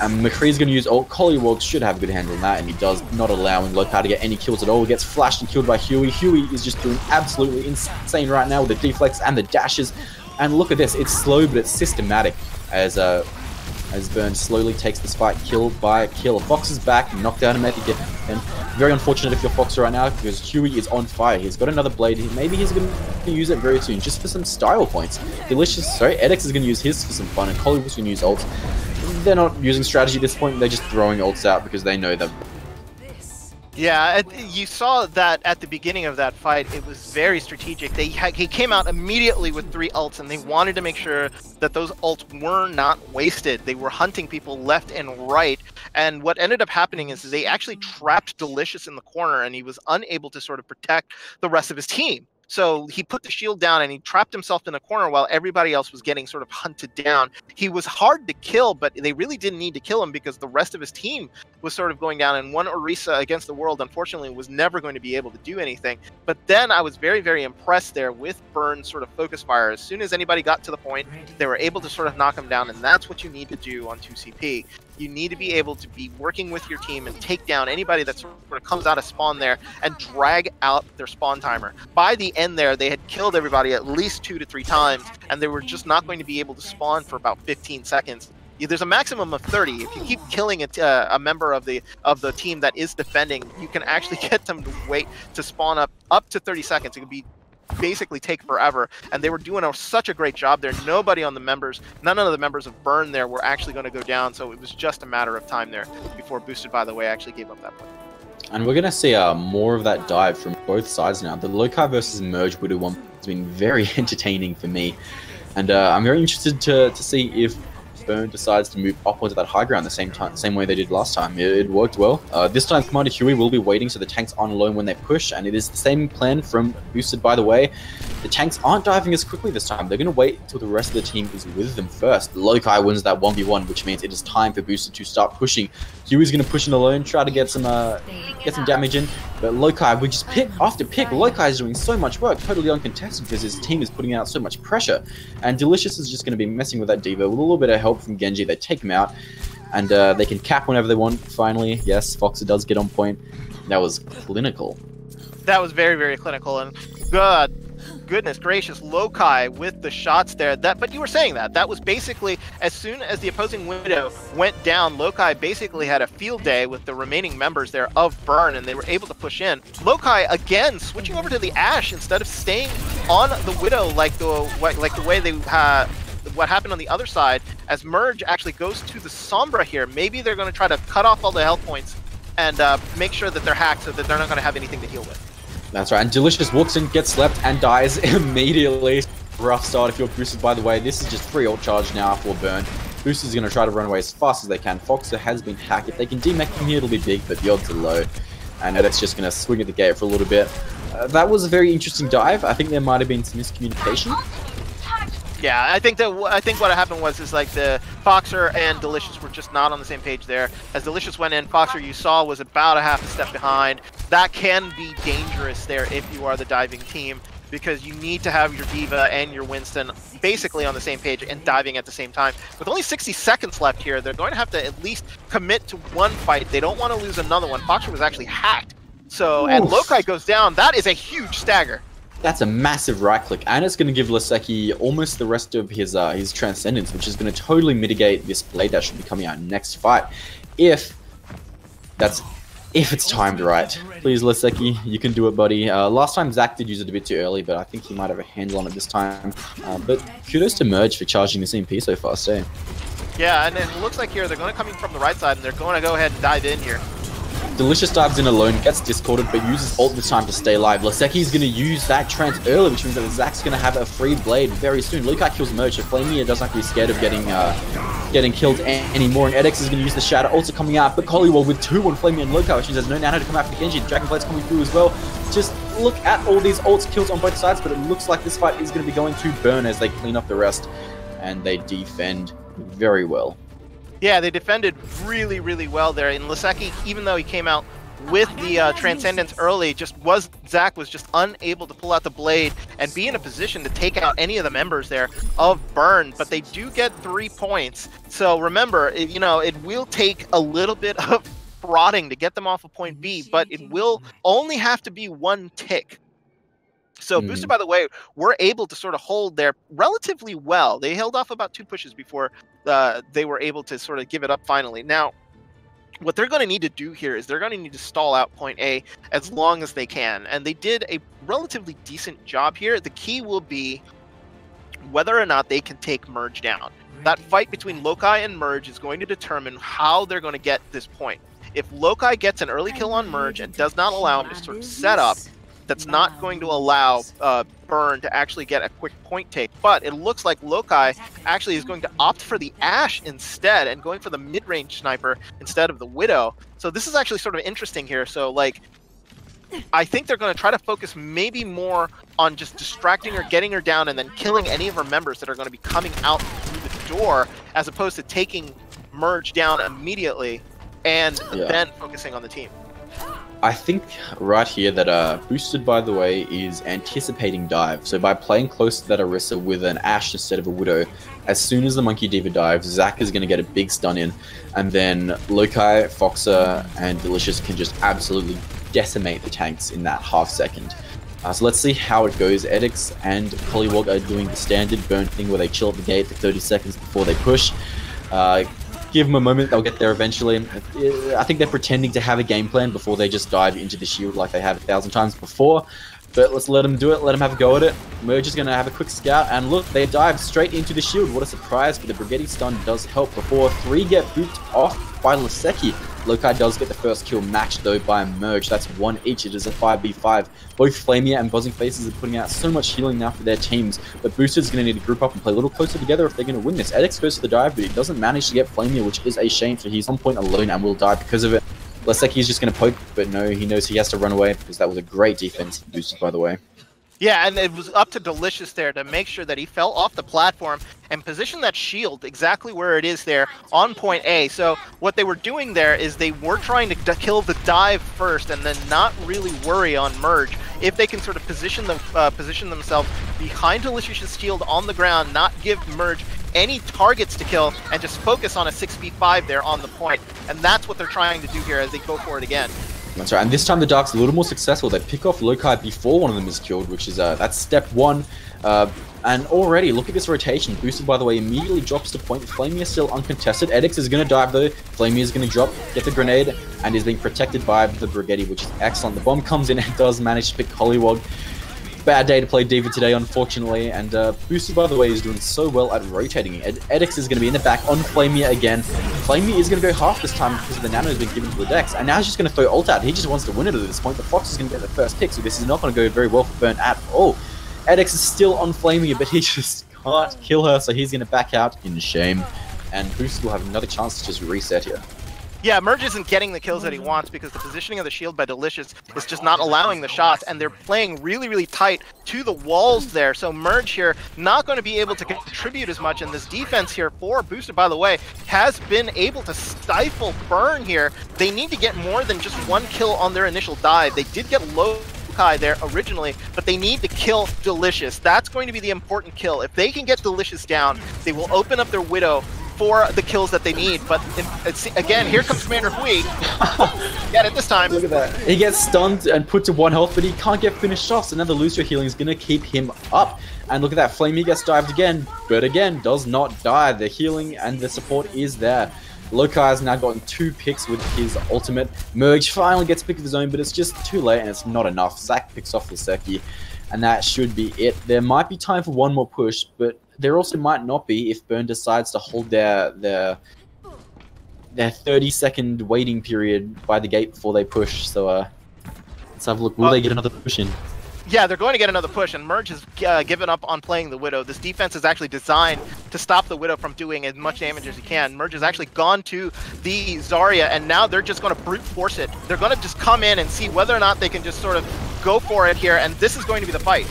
And McCree's going to use ult. Collywog should have a good handle on that, and he does, not allowing Lokai to get any kills at all. He gets flashed and killed by Huey. Huey is just doing absolutely insane right now with the deflex and the dashes. And look at this, it's slow, but it's systematic as Burn slowly takes this fight kill by kill. Fox is back, knocked out a mech again. And very unfortunate if you're Foxer right now, because Huey is on fire. He's got another blade. Maybe he's going to use it very soon, just for some style points. Edix is going to use his for some fun, and Collywog's going to use ult. They're not using strategy at this point, they're just throwing ults out because they know that. Yeah, you saw that at the beginning of that fight. It was very strategic. He came out immediately with 3 ults, and they wanted to make sure that those ults were not wasted. They were hunting people left and right, and what ended up happening is they actually trapped Delicious in the corner, and he was unable to sort of protect the rest of his team. So he put the shield down and he trapped himself in a corner while everybody else was getting sort of hunted down. He was hard to kill, but they really didn't need to kill him because the rest of his team was sort of going down, and one Orisa against the world, unfortunately, was never going to be able to do anything. But then I was very, very impressed there with Burn's sort of focus fire. As soon as anybody got to the point, they were able to sort of knock him down, and that's what you need to do on 2CP. You need to be able to be working with your team and take down anybody that sort of comes out of spawn there and drag out their spawn timer. By the end there, they had killed everybody at least 2 to 3 times, and they were just not going to be able to spawn for about 15 seconds. There's a maximum of 30. If you keep killing a member of the team that is defending, you can actually get them to wait to spawn up to 30 seconds. It could be basically take forever, and they were doing such a great job there. None of the members of Burn there were actually going to go down, so it was just a matter of time there before Boosted by the Way actually gave up that point. And we're going to see more of that dive from both sides now. The Lokai versus Merge Widow one has been very entertaining for me, and I'm very interested to see if Burn decides to move up onto that high ground the same way they did last time. It worked well. This time Commander Huey will be waiting so the tanks aren't alone when they push, and it is the same plan from Boosted by the Way. The tanks aren't diving as quickly this time. They're going to wait until the rest of the team is with them first. Lokai wins that 1v1, which means it is time for Boosted to start pushing. Huey's going to push in alone, try to get some damage in, but Lokai, we just pick after pick. Lokai is doing so much work, totally uncontested, because his team is putting out so much pressure. And Delicious is just going to be messing with that Diva with a little bit of help from Genji. They take him out. And they can cap whenever they want, finally. Yes, Foxer does get on point. That was clinical. That was very, very clinical, and goodness gracious, Lokai with the shots there. But you were saying that was basically, as soon as the opposing Widow went down, Lokai basically had a field day with the remaining members there of Burn, and they were able to push in. Lokai again switching over to the Ash instead of staying on the Widow like the way they what happened on the other side, as Merge actually goes to the Sombra here. Maybe they're going to try to cut off all the health points and make sure that they're hacked so that they're not going to have anything to heal with. That's right, and Delicious walks in, gets slept, and dies immediately. Rough start if you're boosted, by the way. This is just free ult charge now for Burn. Boosters going to try to run away as fast as they can. Foxer has been hacked. If they can demech him here, it'll be big, but the odds are low. And Edek's just going to swing at the gate for a little bit. That was a very interesting dive. I think there might have been some miscommunication. Yeah, I think what happened was like the Foxer and Delicious were just not on the same page there. As Delicious went in, Foxer, you saw, was about a half a step behind. That can be dangerous there if you are the diving team, because you need to have your Diva and your Winston basically on the same page and diving at the same time. With only 60 seconds left here, they're going to have to at least commit to one fight. They don't want to lose another one. Foxer was actually hacked. So, and Lokai goes down. That is a huge stagger. That's a massive right click, and it's going to give Lisecki almost the rest of his Transcendence, which is going to totally mitigate this blade that should be coming out next fight. If it's timed right. Please, Lisecki, you can do it, buddy. Last time Zach did use it a bit too early, but I think he might have a handle on it this time. But kudos to Merge for charging this EMP so fast, eh? Yeah, and it looks like here they're going to come in from the right side, and they're going to go ahead and dive in here. Delicious dives in alone, gets discorded, but uses ult this time to stay alive. Lisecki is going to use that trance early, which means that Zach's going to have a free blade very soon. Lokai kills Merge, so Flamia doesn't have to be scared of getting killed anymore. And Edex is going to use the Shadow. Ults are coming out, but Collywall with 2 on Flamia and Lokai, which means there's no Nano to come after Genji. The Dragonblade's coming through as well. Just look at all these ults kills on both sides, but it looks like this fight is going to be going to Burn as they clean up the rest, and they defend very well. Yeah, they defended really, really well there. And Lisecki, even though he came out with the Transcendence early, Zach was just unable to pull out the blade and be in a position to take out any of the members there of Burn. But they do get 3 points. So remember, it will take a little bit of prodding to get them off of point B, but it will only have to be 1 tick. So Boosted, by the way, were able to sort of hold there relatively well. They held off about 2 pushes before they were able to sort of give it up finally. Now, what they're going to need to do here is they're going to need to stall out point A as long as they can. And they did a relatively decent job here. The key will be whether or not they can take Merge down. That fight between Lokai and Merge is going to determine how they're going to get this point. If Lokai gets an early kill on Merge and does not allow him to sort of set up, that's not going to allow Burn to actually get a quick point take. But it looks like Lokai actually is going to opt for the Ash instead and going for the mid-range sniper instead of the Widow. So this is actually sort of interesting here. So, like, I think they're going to try to focus maybe more on just distracting her, getting her down, and then killing any of her members that are going to be coming out through the door, as opposed to taking Merge down immediately and then focusing on the team. I think right here that Boosted, by the way, is anticipating dive. So by playing close to that Orisa with an Ashe instead of a Widow, as soon as the Monkey Diva dives, Zach is going to get a big stun in, and then Lokai, Foxer, and Delicious can just absolutely decimate the tanks in that half second. So let's see how it goes. Edix and Collywog are doing the standard Burn thing where they chill at the gate for 30 seconds before they push. Give them a moment, they'll get there eventually. I think they're pretending to have a game plan before they just dive into the shield like they have 1,000 times before. But let's let them do it, let them have a go at it. Merge is going to have a quick scout, and look, they dive straight into the shield. What a surprise, but the Brigetti stun does help before 3 get booped off by Lisecki. Lokai does get the first kill, matched though by Merge. That's 1 each. It is a 5v5. Both Flamia and Buzzing Faces are putting out so much healing now for their teams, but Boosted's going to need to group up and play a little closer together if they're going to win this. Edix goes to the dive, but he doesn't manage to get Flamia, which is a shame, so he's on point alone and will die because of it. Lisecki is just going to poke, but no, he knows he has to run away because that was a great defense. Boosted, by the way. Yeah, and it was up to Delicious there to make sure that he fell off the platform and position that shield exactly where it is there on point A. So what they were doing there is they were trying to kill the dive first and then not really worry on Merge. If they can sort of position themselves behind Delicious' shield on the ground, not give Merge any targets to kill and just focus on a 6v5 there on the point. And that's what they're trying to do here as they go for it again. That's right, and this time the Dark's a little more successful. They pick off Lokai before one of them is killed, which is that's step one. And already, look at this rotation. Boosted, by the way, immediately drops to point. Flamey is still uncontested. Edix is going to dive though. Flamey is going to drop, get the grenade, and is being protected by the Brigetti, which is excellent. The bomb comes in and does manage to pick Hollywog. Bad day to play Diva today, unfortunately, and Boosted, by the way, is doing so well at rotating. Edix is going to be in the back on Flamey again. Flamey is going to go half this time because the nano has been given to the Dex, and now he's just going to throw ult out. He just wants to win it at this point. The Fox is going to get the first pick, so this is not going to go very well for Burn at all. Edix is still on Flamey, but he just can't kill her, so he's going to back out in shame, and Boosted will have another chance to just reset here. Yeah, Merge isn't getting the kills that he wants because the positioning of the shield by Delicious is just not allowing the shots, and they're playing really, really tight to the walls there. So Merge here not going to be able to contribute as much, and this defense here for Boosted, by the way, has been able to stifle Burn here. They need to get more than just one kill on their initial dive. They did get low there originally, but they need to kill Delicious. That's going to be the important kill. If they can get Delicious down, they will open up their Widow for the kills that they need. But again, here comes Commander Hui. Get it this time. Look at that. He gets stunned and put to 1 health, but he can't get finished off, so now the Lucio healing is going to keep him up. And look at that, Flamey gets dived again, but again, does not die. The healing and the support is there. Lokai has now gotten 2 picks with his ultimate. Merge finally gets a pick of his own, but it's just too late and it's not enough. Zac picks off Laseki, and that should be it. There might be time for one more push, but there also might not be if Burn decides to hold their 30-second waiting period by the gate before they push. So let's have a look. Will they get another push in? Yeah, they're going to get another push, and Merge has given up on playing the Widow. This defense is actually designed to stop the Widow from doing as much damage as he can. Merge has actually gone to the Zarya, and now they're just going to brute force it. They're going to just come in and see whether or not they can just sort of go for it here, and this is going to be the fight.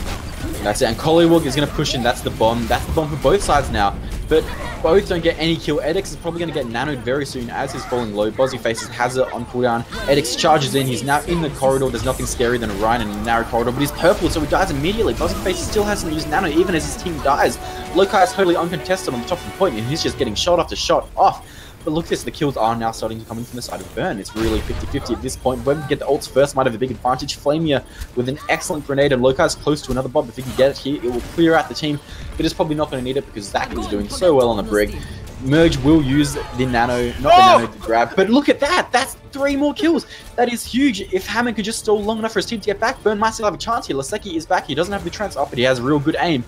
That's it, and Collywog is going to push in. That's the bomb. That's the bomb for both sides now. But both don't get any kill. Edix is probably going to get nanoed very soon as he's falling low. Bozzy faces Hazard on cooldown. Edix charges in. He's now in the corridor. There's nothing scarier than a Ryan in a narrow corridor, but he's purple, so he dies immediately. Bozzy faces still hasn't used nano, even as his team dies. Lokai is totally uncontested on the top of the point, and he's just getting shot after shot off. But look at this, the kills are now starting to come in from the side of Burn. It's really 50-50 at this point. Whoever can get the ults first might have a big advantage. Flamia with an excellent grenade, and Lokai's close to another bomb. If he can get it here, it will clear out the team, but it's probably not going to need it because Zac is doing so well on the Brig. Merge will use the nano, not the nano to grab, but look at that! That's 3 more kills! That is huge! If Hammond could just stall long enough for his team to get back, Burn might still have a chance here. Laseki is back, he doesn't have the trance up, but he has real good aim.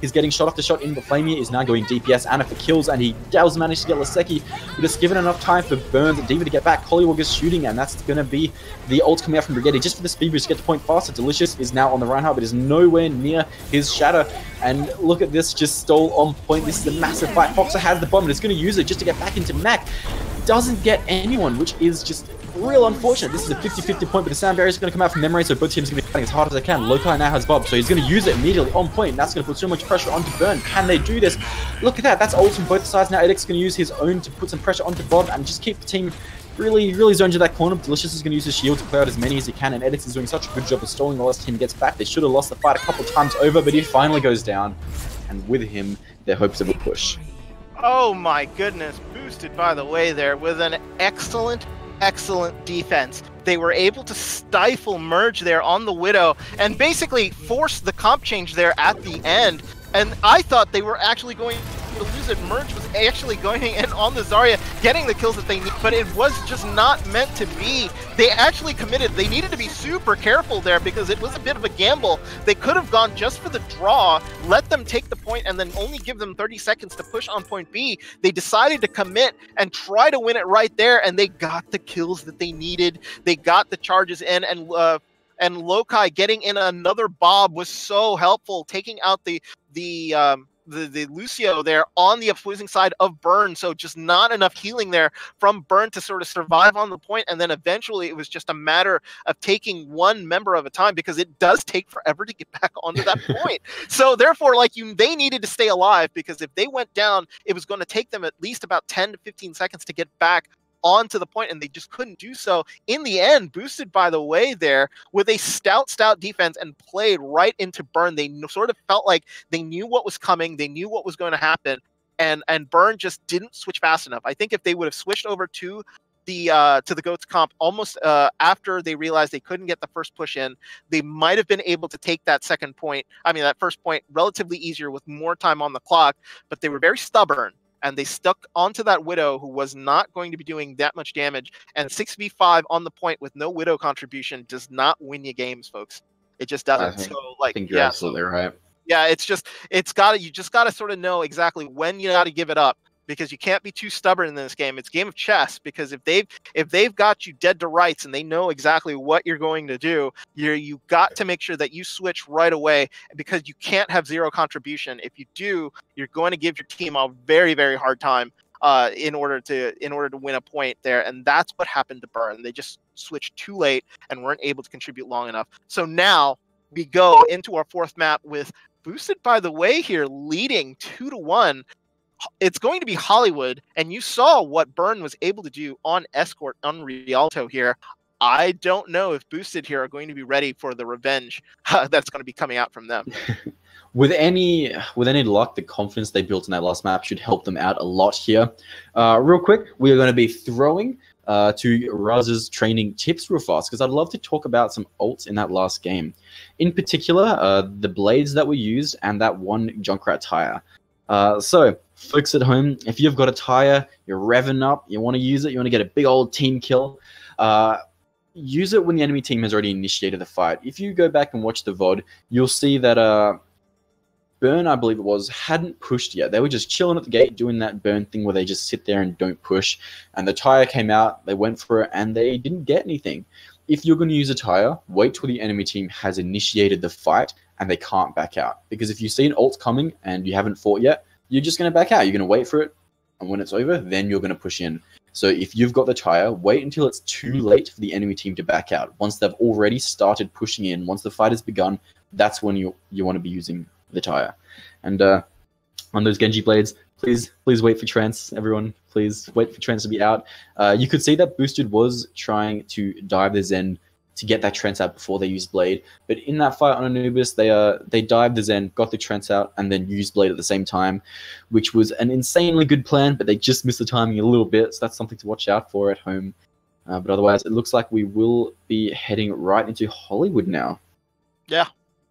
He's getting shot after shot in, but Flamia is now going DPS Anna for kills, and he does manage to get Laseki, but it's given enough time for Burns and Diva to get back. Collywog is shooting, and that's going to be the ult coming out from Brigetti just for the speed boost to get the point faster. Delicious is now on the Reinhardt, but is nowhere near his Shadow, and look at this, just stole on point. This is a massive fight. Foxer has the bomb, and it's going to use it just to get back into Mac. Doesn't get anyone, which is just real unfortunate. This is a 50-50 point, but the sound barrier is going to come out from memory, so both teams are going to be fighting as hard as they can. Lokai now has Bob, so he's going to use it immediately on point, and that's going to put so much pressure onto Burn. Can they do this? Look at that. That's ults from both sides. Now Edix is going to use his own to put some pressure onto Bob and just keep the team really zoned to that corner. Delicious is going to use his shield to clear out as many as he can, and Edix is doing such a good job of stalling while his team gets back. They should have lost the fight a couple times over, but he finally goes down, and with him, their hopes of a push. Oh my goodness, boosted by the way there with an excellent defense. They were able to stifle Merge there on the Widow and basically force the comp change there at the end. And I thought they were actually going to lose it. Merge was actually going in on the Zarya, getting the kills that they need, but it was just not meant to be. They actually committed. They needed to be super careful there because it was a bit of a gamble. They could have gone just for the draw, let them take the point, and then only give them 30 seconds to push on point B. They decided to commit and try to win it right there, and they got the kills that they needed. They got the charges in, and Lokai getting in another Bob was so helpful, taking out the Lucio there on the opposing side of Burn, so just not enough healing there from Burn to sort of survive on the point, and then eventually it was just a matter of taking one member of a time because it does take forever to get back onto that point. So therefore, they needed to stay alive because if they went down, it was going to take them at least about 10 to 15 seconds to get back onto the point, and they just couldn't do so. In the end, boosted by the way there with a stout defense and played right into Burn. They sort of felt like they knew what was coming, they knew what was going to happen, and Burn just didn't switch fast enough. I think if they would have switched over to the goats comp almost after they realized they couldn't get the first push in, they might have been able to take that second point. I mean, that first point relatively easier with more time on the clock, but they were very stubborn and they stuck onto that Widow who was not going to be doing that much damage. And 6v5 on the point with no Widow contribution does not win you games, folks. It just doesn't. I think you're absolutely right. Yeah, you just gotta sort of know exactly when you gotta give it up, because you can't be too stubborn in this game. It's a game of chess, because if they've got you dead to rights and they know exactly what you're going to do, you got to make sure that you switch right away, because you can't have zero contribution. If you do, you're going to give your team a very, very hard time in order to win a point there, and that's what happened to Burn. They just switched too late and weren't able to contribute long enough. So now we go into our fourth map with Boosted, by the way, here leading 2-1. It's going to be Hollywood, and you saw what Burn was able to do on Escort on Rialto here. I don't know if Boosted here are going to be ready for the revenge that's going to be coming out from them. With any luck, the confidence they built in that last map should help them out a lot here. Real quick, we are going to be throwing to Raz's training tips real fast, because I'd love to talk about some ults in that last game. In particular, the blades that were used and that one Junkrat tire. So, folks at home, if you've got a tire, you're revving up, you want to use it, you want to get a big old team kill, use it when the enemy team has already initiated the fight. If you go back and watch the VOD, you'll see that Burn, I believe it was, hadn't pushed yet. They were just chilling at the gate doing that Burn thing where they just sit there and don't push. And the tire came out, they went for it, and they didn't get anything. If you're going to use a tire, wait till the enemy team has initiated the fight and they can't back out. Because if you see an ult coming and you haven't fought yet, you're just going to back out. You're going to wait for it, and when it's over, then you're going to push in. So if you've got the tire, wait until it's too late for the enemy team to back out. Once they've already started pushing in, once the fight has begun, that's when you want to be using the tire. And on those Genji blades, please wait for Trance, everyone. Please wait for Trance to be out. You could see that Boosted was trying to dive the Zen to get that Trance out before they used Blade. But in that fight on Anubis, they dived the Zen, got the Trance out, and then used Blade at the same time, which was an insanely good plan, but they just missed the timing a little bit, so that's something to watch out for at home. But otherwise, it looks like we will be heading right into Hollywood now. Yeah,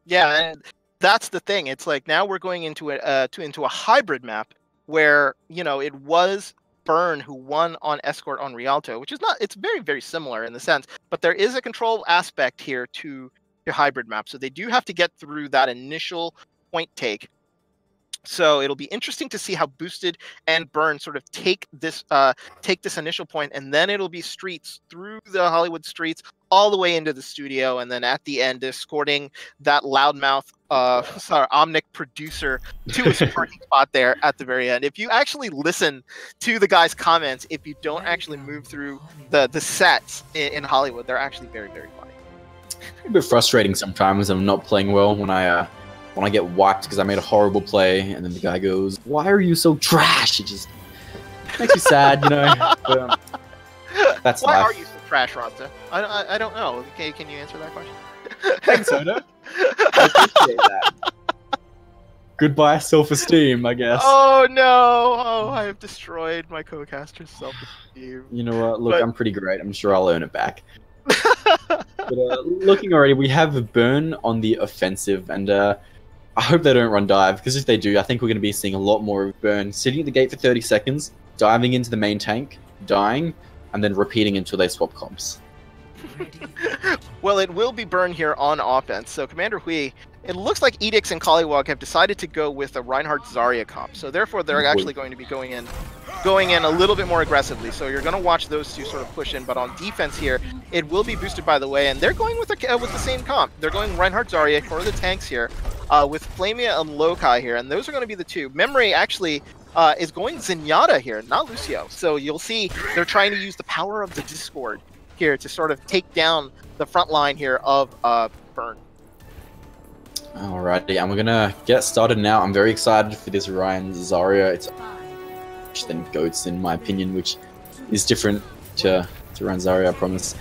and that's the thing. It's like now we're going into a hybrid map where, you know, it was Burn who won on Escort on Rialto, which is not, it's very, very similar in the sense, but there is a control aspect here to your hybrid map. So they do have to get through that initial point take. So it'll be interesting to see how Boosted and Burn sort of take this initial point, and then it'll be streets through the Hollywood streets all the way into the studio, and then at the end escorting that loudmouth Omnic producer to his parking spot there at the very end. If you actually listen to the guy's comments, if you don't actually move through the sets in Hollywood, they're actually very, very funny. A bit frustrating sometimes. I'm not playing well when I get wiped because I made a horrible play, and then the guy goes, "Why are you so trash?" It just makes me sad, you know. But, that's why life. are you so trash, Ronza? I don't know. Okay, can you answer that question? Thanks, Oda. I appreciate that. Goodbye, self-esteem, I guess. Oh no! Oh, I have destroyed my co-caster's self-esteem. You know what? Look, I'm pretty great. I'm sure I'll earn it back. But looking already, we have a Burn on the offensive, and I hope they don't run dive, because if they do, I think we're going to be seeing a lot more of Burn sitting at the gate for 30 seconds, diving into the main tank, dying, and then repeating until they swap comps. Well, it will be Burn here on offense. So Commander Hui, it looks like Edix and Collywog have decided to go with a Reinhardt Zarya comp. So therefore, they're actually going to be going in a little bit more aggressively. So you're going to watch those two sort of push in. But on defense here, it will be Boosted, by the way, and they're going with the same comp. They're going Reinhardt Zarya for the tanks here, with Flamia and Lokai here, and those are going to be the two. Memory actually is going Zenyatta here, not Lucio. So you'll see they're trying to use the power of the Discord here to sort of take down the front line here of Burn. Alrighty, and we're gonna get started now. I'm very excited for this Ryan Zarya. It's than Goats, in my opinion, which is different to Ryan Zarya, I promise.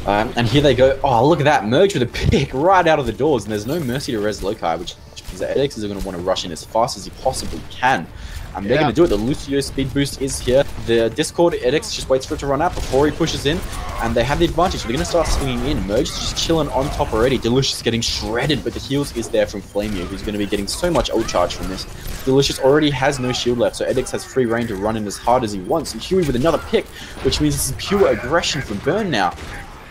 And here they go. Oh, look at that. Merge with a pick right out of the doors, and there's no mercy to res Lokai, which is that Edix is going to want to rush in as fast as he possibly can. And they're going to do it. The Lucio speed boost is here. The Discord Edix just waits for it to run out before he pushes in. And they have the advantage. So they're going to start swinging in. Merge is just chilling on top already. Delicious getting shredded, but the heals is there from Flamia, who's going to be getting so much ult charge from this. Delicious already has no shield left, so Edix has free reign to run in as hard as he wants. And Huey with another pick, which means this is pure aggression from Burn now.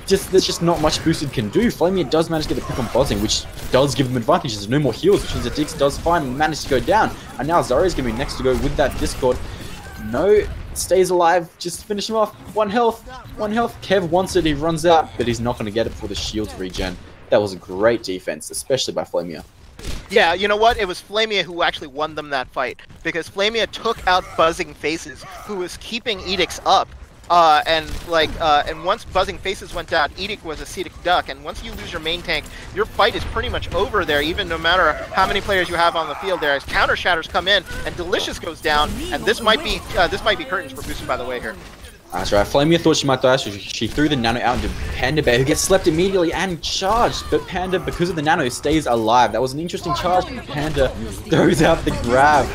There's just not much Boosted can do. Flamia does manage to get the pick on Buzzing, which does give them advantage. There's no more heals, which means that Dix does finally manage to go down. And now Zarya's going to be next to go with that Discord. No, stays alive. Just finish him off. 1 health. 1 health. Kev wants it. He runs out, but he's not going to get it before the shields regen. That was a great defense, especially by Flamia. Yeah, you know what? It was Flamia who actually won them that fight, because Flamia took out Buzzing Faces, who was keeping Edix up. And once Buzzing Faces went down, Edict was a Cetic Duck, and once you lose your main tank, your fight is pretty much over there, even no matter how many players you have on the field there, as counter shatters come in, and Delicious goes down, and this might be curtains for Boosted, by the way, here. That's right, Flamia thought she might die, so she threw the Nano out into Panda Bear, who gets slept immediately and charged, but Panda, because of the Nano, stays alive. That was an interesting charge, but Panda throws out the grab,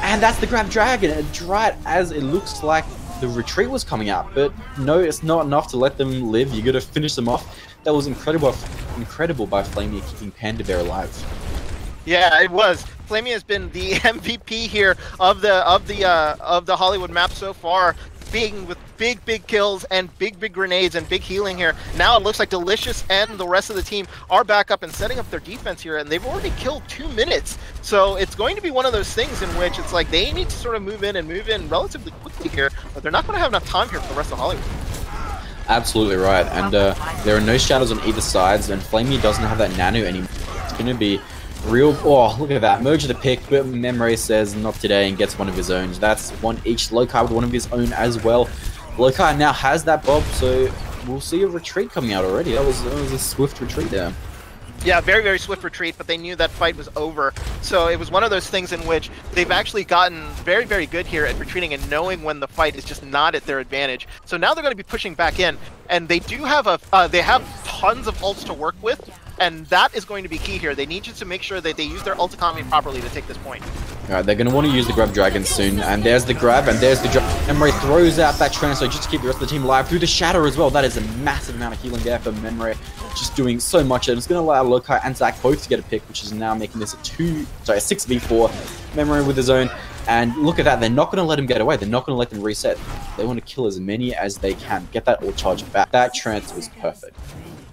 and that's the grab dragon, and right as it looks like the retreat was coming out, but no, it's not enough to let them live. You got to finish them off. That was incredible by Flamia keeping Panda Bear alive. Yeah, it was. Flamia has been the MVP here of the Hollywood map so far, being with big kills and big grenades and big healing here. Now it looks like Delicious and the rest of the team are back up and setting up their defense here, and they've already killed 2 minutes. So it's going to be one of those things in which it's like they need to sort of move in relatively quickly here, but they're not going to have enough time here for the rest of Hollywood. Absolutely right, and there are no shadows on either sides, and Flamia doesn't have that Nano anymore. It's going to be real. Oh, look at that. Merge the pick, but Memory says not today and gets one of his own. That's one each. Lokai with one of his own as well. Lokai now has that Bob, so we'll see a retreat coming out already. That was a swift retreat there. Yeah, very swift retreat, but they knew that fight was over. So it was one of those things in which they've actually gotten very good here at retreating and knowing when the fight is just not at their advantage. So now they're going to be pushing back in, and they do have they have tons of ults to work with, and that is going to be key here. They need you to make sure that they use their ult economy properly to take this point. Alright, they're going to want to use the grab dragon soon, and there's the grab, and there's the drag. Memory throws out that transfer just to keep the rest of the team alive through the shadow as well. That is a massive amount of healing there for Memory, just doing so much, and it's going to allow Lokai and Zach both to get a pick, which is now making this a 6v4. Memory with his own, and look at that, they're not going to let him get away, they're not going to let them reset. They want to kill as many as they can, get that ult charge back. That transfer was perfect.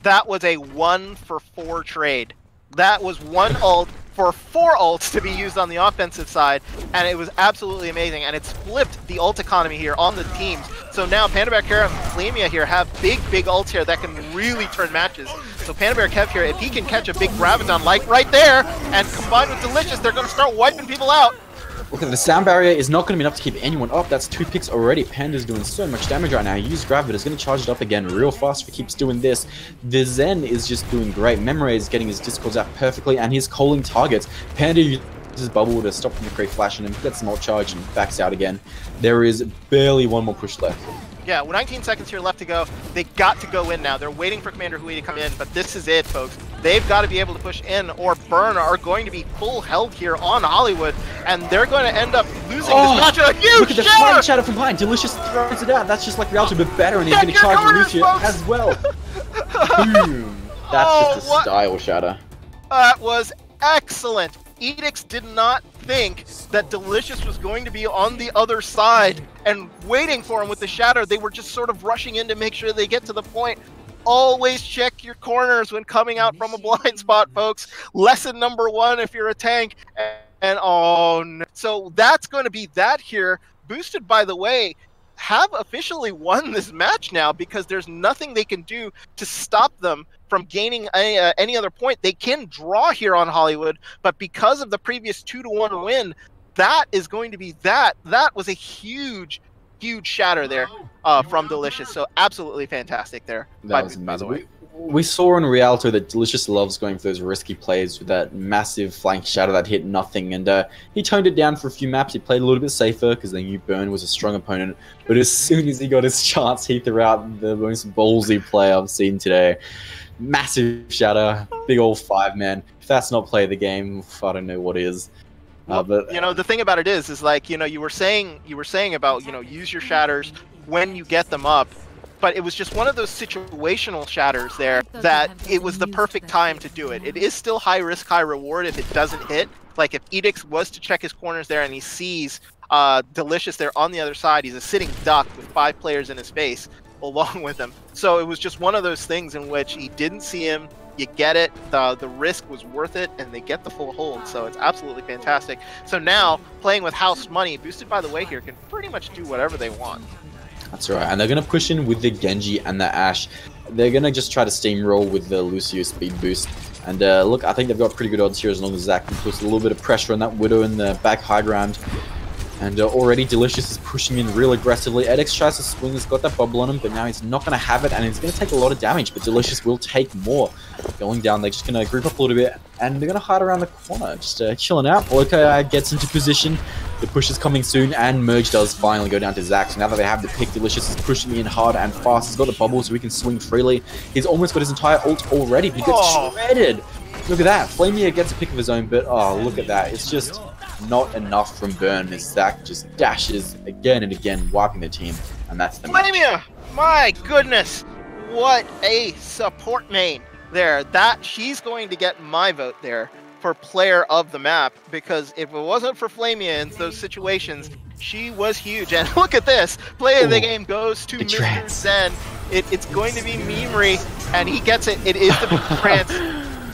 That was a 1-for-4 trade. That was 1 ult for 4 ults to be used on the offensive side, and it was absolutely amazing, and it's flipped the ult economy here on the teams. So now Panda Bear Kev and Flamia here have big ults here that can really turn matches. So Panda Bear Kev here, if he can catch a big Graviton like right there, and combine with Delicious, they're going to start wiping people out. Look at the sound barrier is not going to be enough to keep anyone up. That's 2 picks already. Panda's doing so much damage right now. He used Grav, but it's going to charge it up again real fast if he keeps doing this. The Zen is just doing great. Memory is getting his discords out perfectly, and he's calling targets. Panda uses Bubble to stop him to create flash, and gets some ult charge and backs out again. There is barely 1 more push left. Yeah, 19 seconds here left to go. They got to go in now. They're waiting for Commander Hui to come in, but this is it, folks. They've got to be able to push in, or Burn are going to be full health here on Hollywood, and they're going to end up losing this match. A huge look at the flying shadow from behind. Delicious throws it out. That's just like Rialto, but better, and he's going to charge Lucio as well. Boom. That's just a style shatter. That was excellent. Edix did not think that Delicious was going to be on the other side and waiting for him with the shatter. They were just sort of rushing in to make sure they get to the point. Always check your corners when coming out from a blind spot, folks. Lesson number 1 if you're a tank. And oh no. So that's going to be that here. Boosted, by the way, have officially won this match now, because there's nothing they can do to stop them from gaining any other point. They can draw here on Hollywood, but because of the previous 2-1 win, that is going to be that. That was a huge shatter there from Delicious. So absolutely fantastic there. That was amazing. We saw in Rialto that Delicious loves going for those risky plays with that massive flank shadow that hit nothing, and he toned it down for a few maps. He played a little bit safer because they knew Burn was a strong opponent, but as soon as he got his chance, he threw out the most ballsy play I've seen today. Massive shadow, big old 5-man. If that's not play of the game, I don't know what is. But you know, the thing about it is like, you know, you were saying about, you know, use your shatters when you get them up. But it was just one of those situational shatters there that it was the perfect time to do it. It is still high risk, high reward if it doesn't hit. Like if Edix was to check his corners there and he sees Delicious there on the other side, he's a sitting duck with 5 players in his face along with him. So it was just one of those things in which he didn't see him. You get it. The risk was worth it, and they get the full hold. So it's absolutely fantastic. So now, playing with house money, boosted by the way here, can pretty much do whatever they want. That's right, and they're going to push in with the Genji and the Ashe. They're going to just try to steamroll with the Lucio speed boost. And look, I think they've got pretty good odds here as long as Zach can put a little bit of pressure on that Widow in the back high ground. And already Delicious is pushing in real aggressively. Edix tries to swing, he's got that bubble on him, but now he's not going to have it, and he's going to take a lot of damage, but Delicious will take more. Going down, they're just going to group up a little bit, and they're going to hide around the corner, just chilling out. Orca gets into position, the push is coming soon, and Merge does finally go down to Zach. So now that they have the pick, Delicious is pushing in hard and fast. He's got the bubble so he can swing freely. He's almost got his entire ult already, but he gets shredded. Look at that. Flamia gets a pick of his own, but oh, look at that. It's just not enough from Burn as Zach just dashes again and again, wiping the team, and that's the match. Flamia! My goodness! What a support main there. She's going to get my vote there for player of the map, because if it wasn't for Flamia in those situations, she was huge. And look at this. Player of the game goes to Mr. Zen. It's going to be Mimri, and he gets it. It is the trans.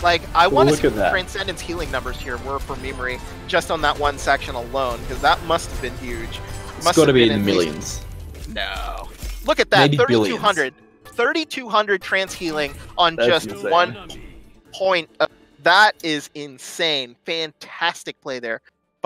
Like, I want to see what Transcendence healing numbers here were for Mimri just on that one section alone, because that must have been huge. It's got to be in the millions. No. Look at that, 3,200. 3,200 trans healing on That's just insane. 1 point. That is insane. Fantastic play there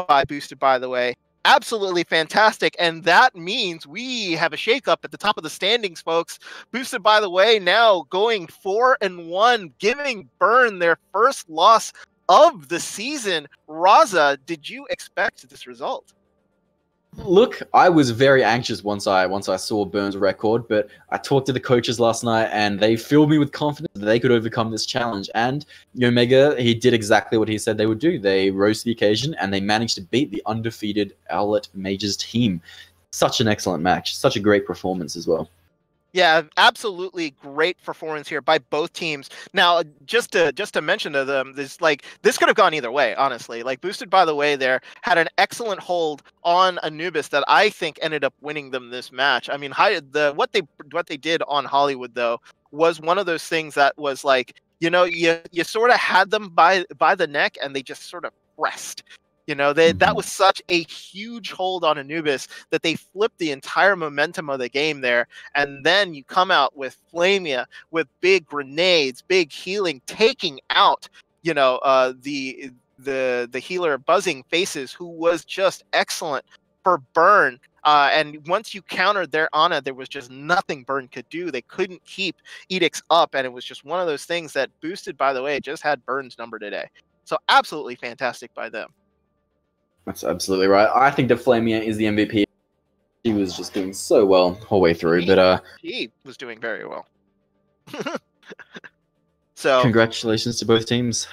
by Boosted, by the way. Absolutely fantastic, and that means we have a shakeup at the top of the standings, folks. Boosted, by the way, now going 4-1, giving Burn their first loss of the season. Raza, did you expect this result? Look, I was very anxious once I saw Burn's record, but I talked to the coaches last night, and they filled me with confidence that they could overcome this challenge. And Omega, he did exactly what he said they would do. They rose to the occasion, and they managed to beat the undefeated Owlet Majors team. Such an excellent match. Such a great performance as well. Yeah, absolutely great performance here by both teams. Now, just to mention to them, this could have gone either way, honestly. Like, Boosted, by the way, there had an excellent hold on Anubis that I think ended up winning them this match. I mean, what they did on Hollywood though was one of those things that was like, you know, you sort of had them by the neck, and they just sort of pressed. You know, that was such a huge hold on Anubis that they flipped the entire momentum of the game there. And then you come out with Flamia with big grenades, big healing, taking out, you know, the healer Buzzing Faces, who was just excellent for Burn. And once you countered their Ana, there was just nothing Burn could do. They couldn't keep Edix up, and it was just one of those things that Boosted, by the way, just had Burn's number today. So absolutely fantastic by them. That's absolutely right. I think that Flamia is the MVP. She was just doing so well the whole way through. He was doing very well. So congratulations to both teams.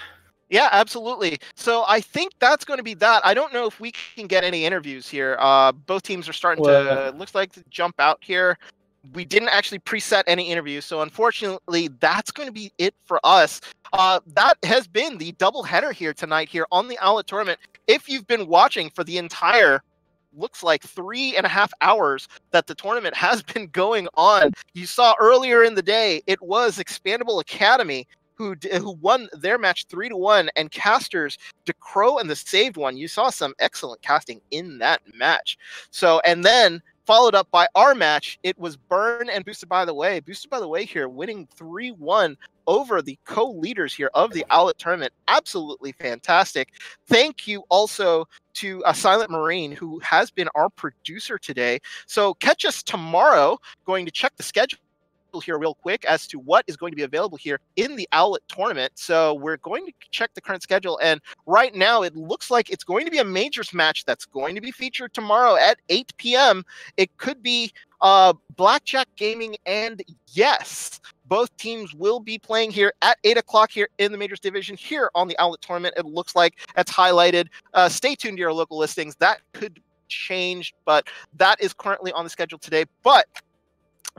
Yeah, absolutely. So I think that's going to be that. I don't know if we can get any interviews here. Both teams are starting to, looks like, to jump out here. We didn't actually preset any interviews, so unfortunately, that's going to be it for us. That has been the doubleheader here tonight here on the Owlet Tournament. If you've been watching for the entire, looks like 3.5 hours that the tournament has been going on, you saw earlier in the day, it was Expandable Academy who won their match 3-1, and casters DeCrow and the Saved One. You saw some excellent casting in that match. So, and then followed up by our match, it was Burn and Boosted by the Way. Boosted by the Way here winning 3-1 over the co-leaders here of the Owlet Tournament. Absolutely fantastic. Thank you also to SilentMarine, who has been our producer today. So catch us tomorrow, going to check the schedule here real quick as to what is going to be available here in the Owlet tournament. So we're going to check the current schedule, and right now it looks like it's going to be a majors match that's going to be featured tomorrow at 8 p.m. It could be Blackjack Gaming and Yes. Both teams will be playing here at 8 o'clock here in the Majors Division here on the Owlet Tournament. It looks like that's highlighted. Stay tuned to your local listings. That could change, but that is currently on the schedule today. But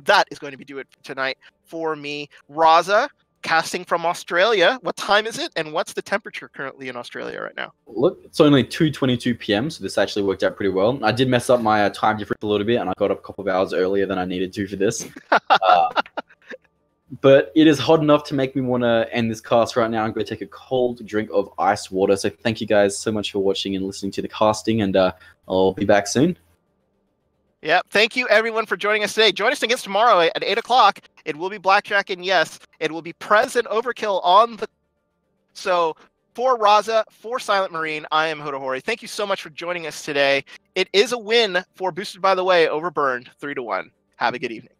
that is going to be do it tonight for me. Raza, casting from Australia. What time is it, and what's the temperature currently in Australia right now? Look, it's only 2:22 p.m., so this actually worked out pretty well. I did mess up my time difference a little bit, and I got up a couple of hours earlier than I needed to for this. But it is hot enough to make me want to end this cast right now. I'm going to take a cold drink of ice water. So thank you guys so much for watching and listening to the casting, and I'll be back soon. Yeah, thank you everyone for joining us today. Join us again tomorrow at 8 o'clock. It will be Blackjack and Yes. It will be Prez and Overkill on the... So for Raza, for SilentMarine, I am Hodahori. Thank you so much for joining us today. It is a win for Boosted by the Way over Burned 3-1. Have a good evening.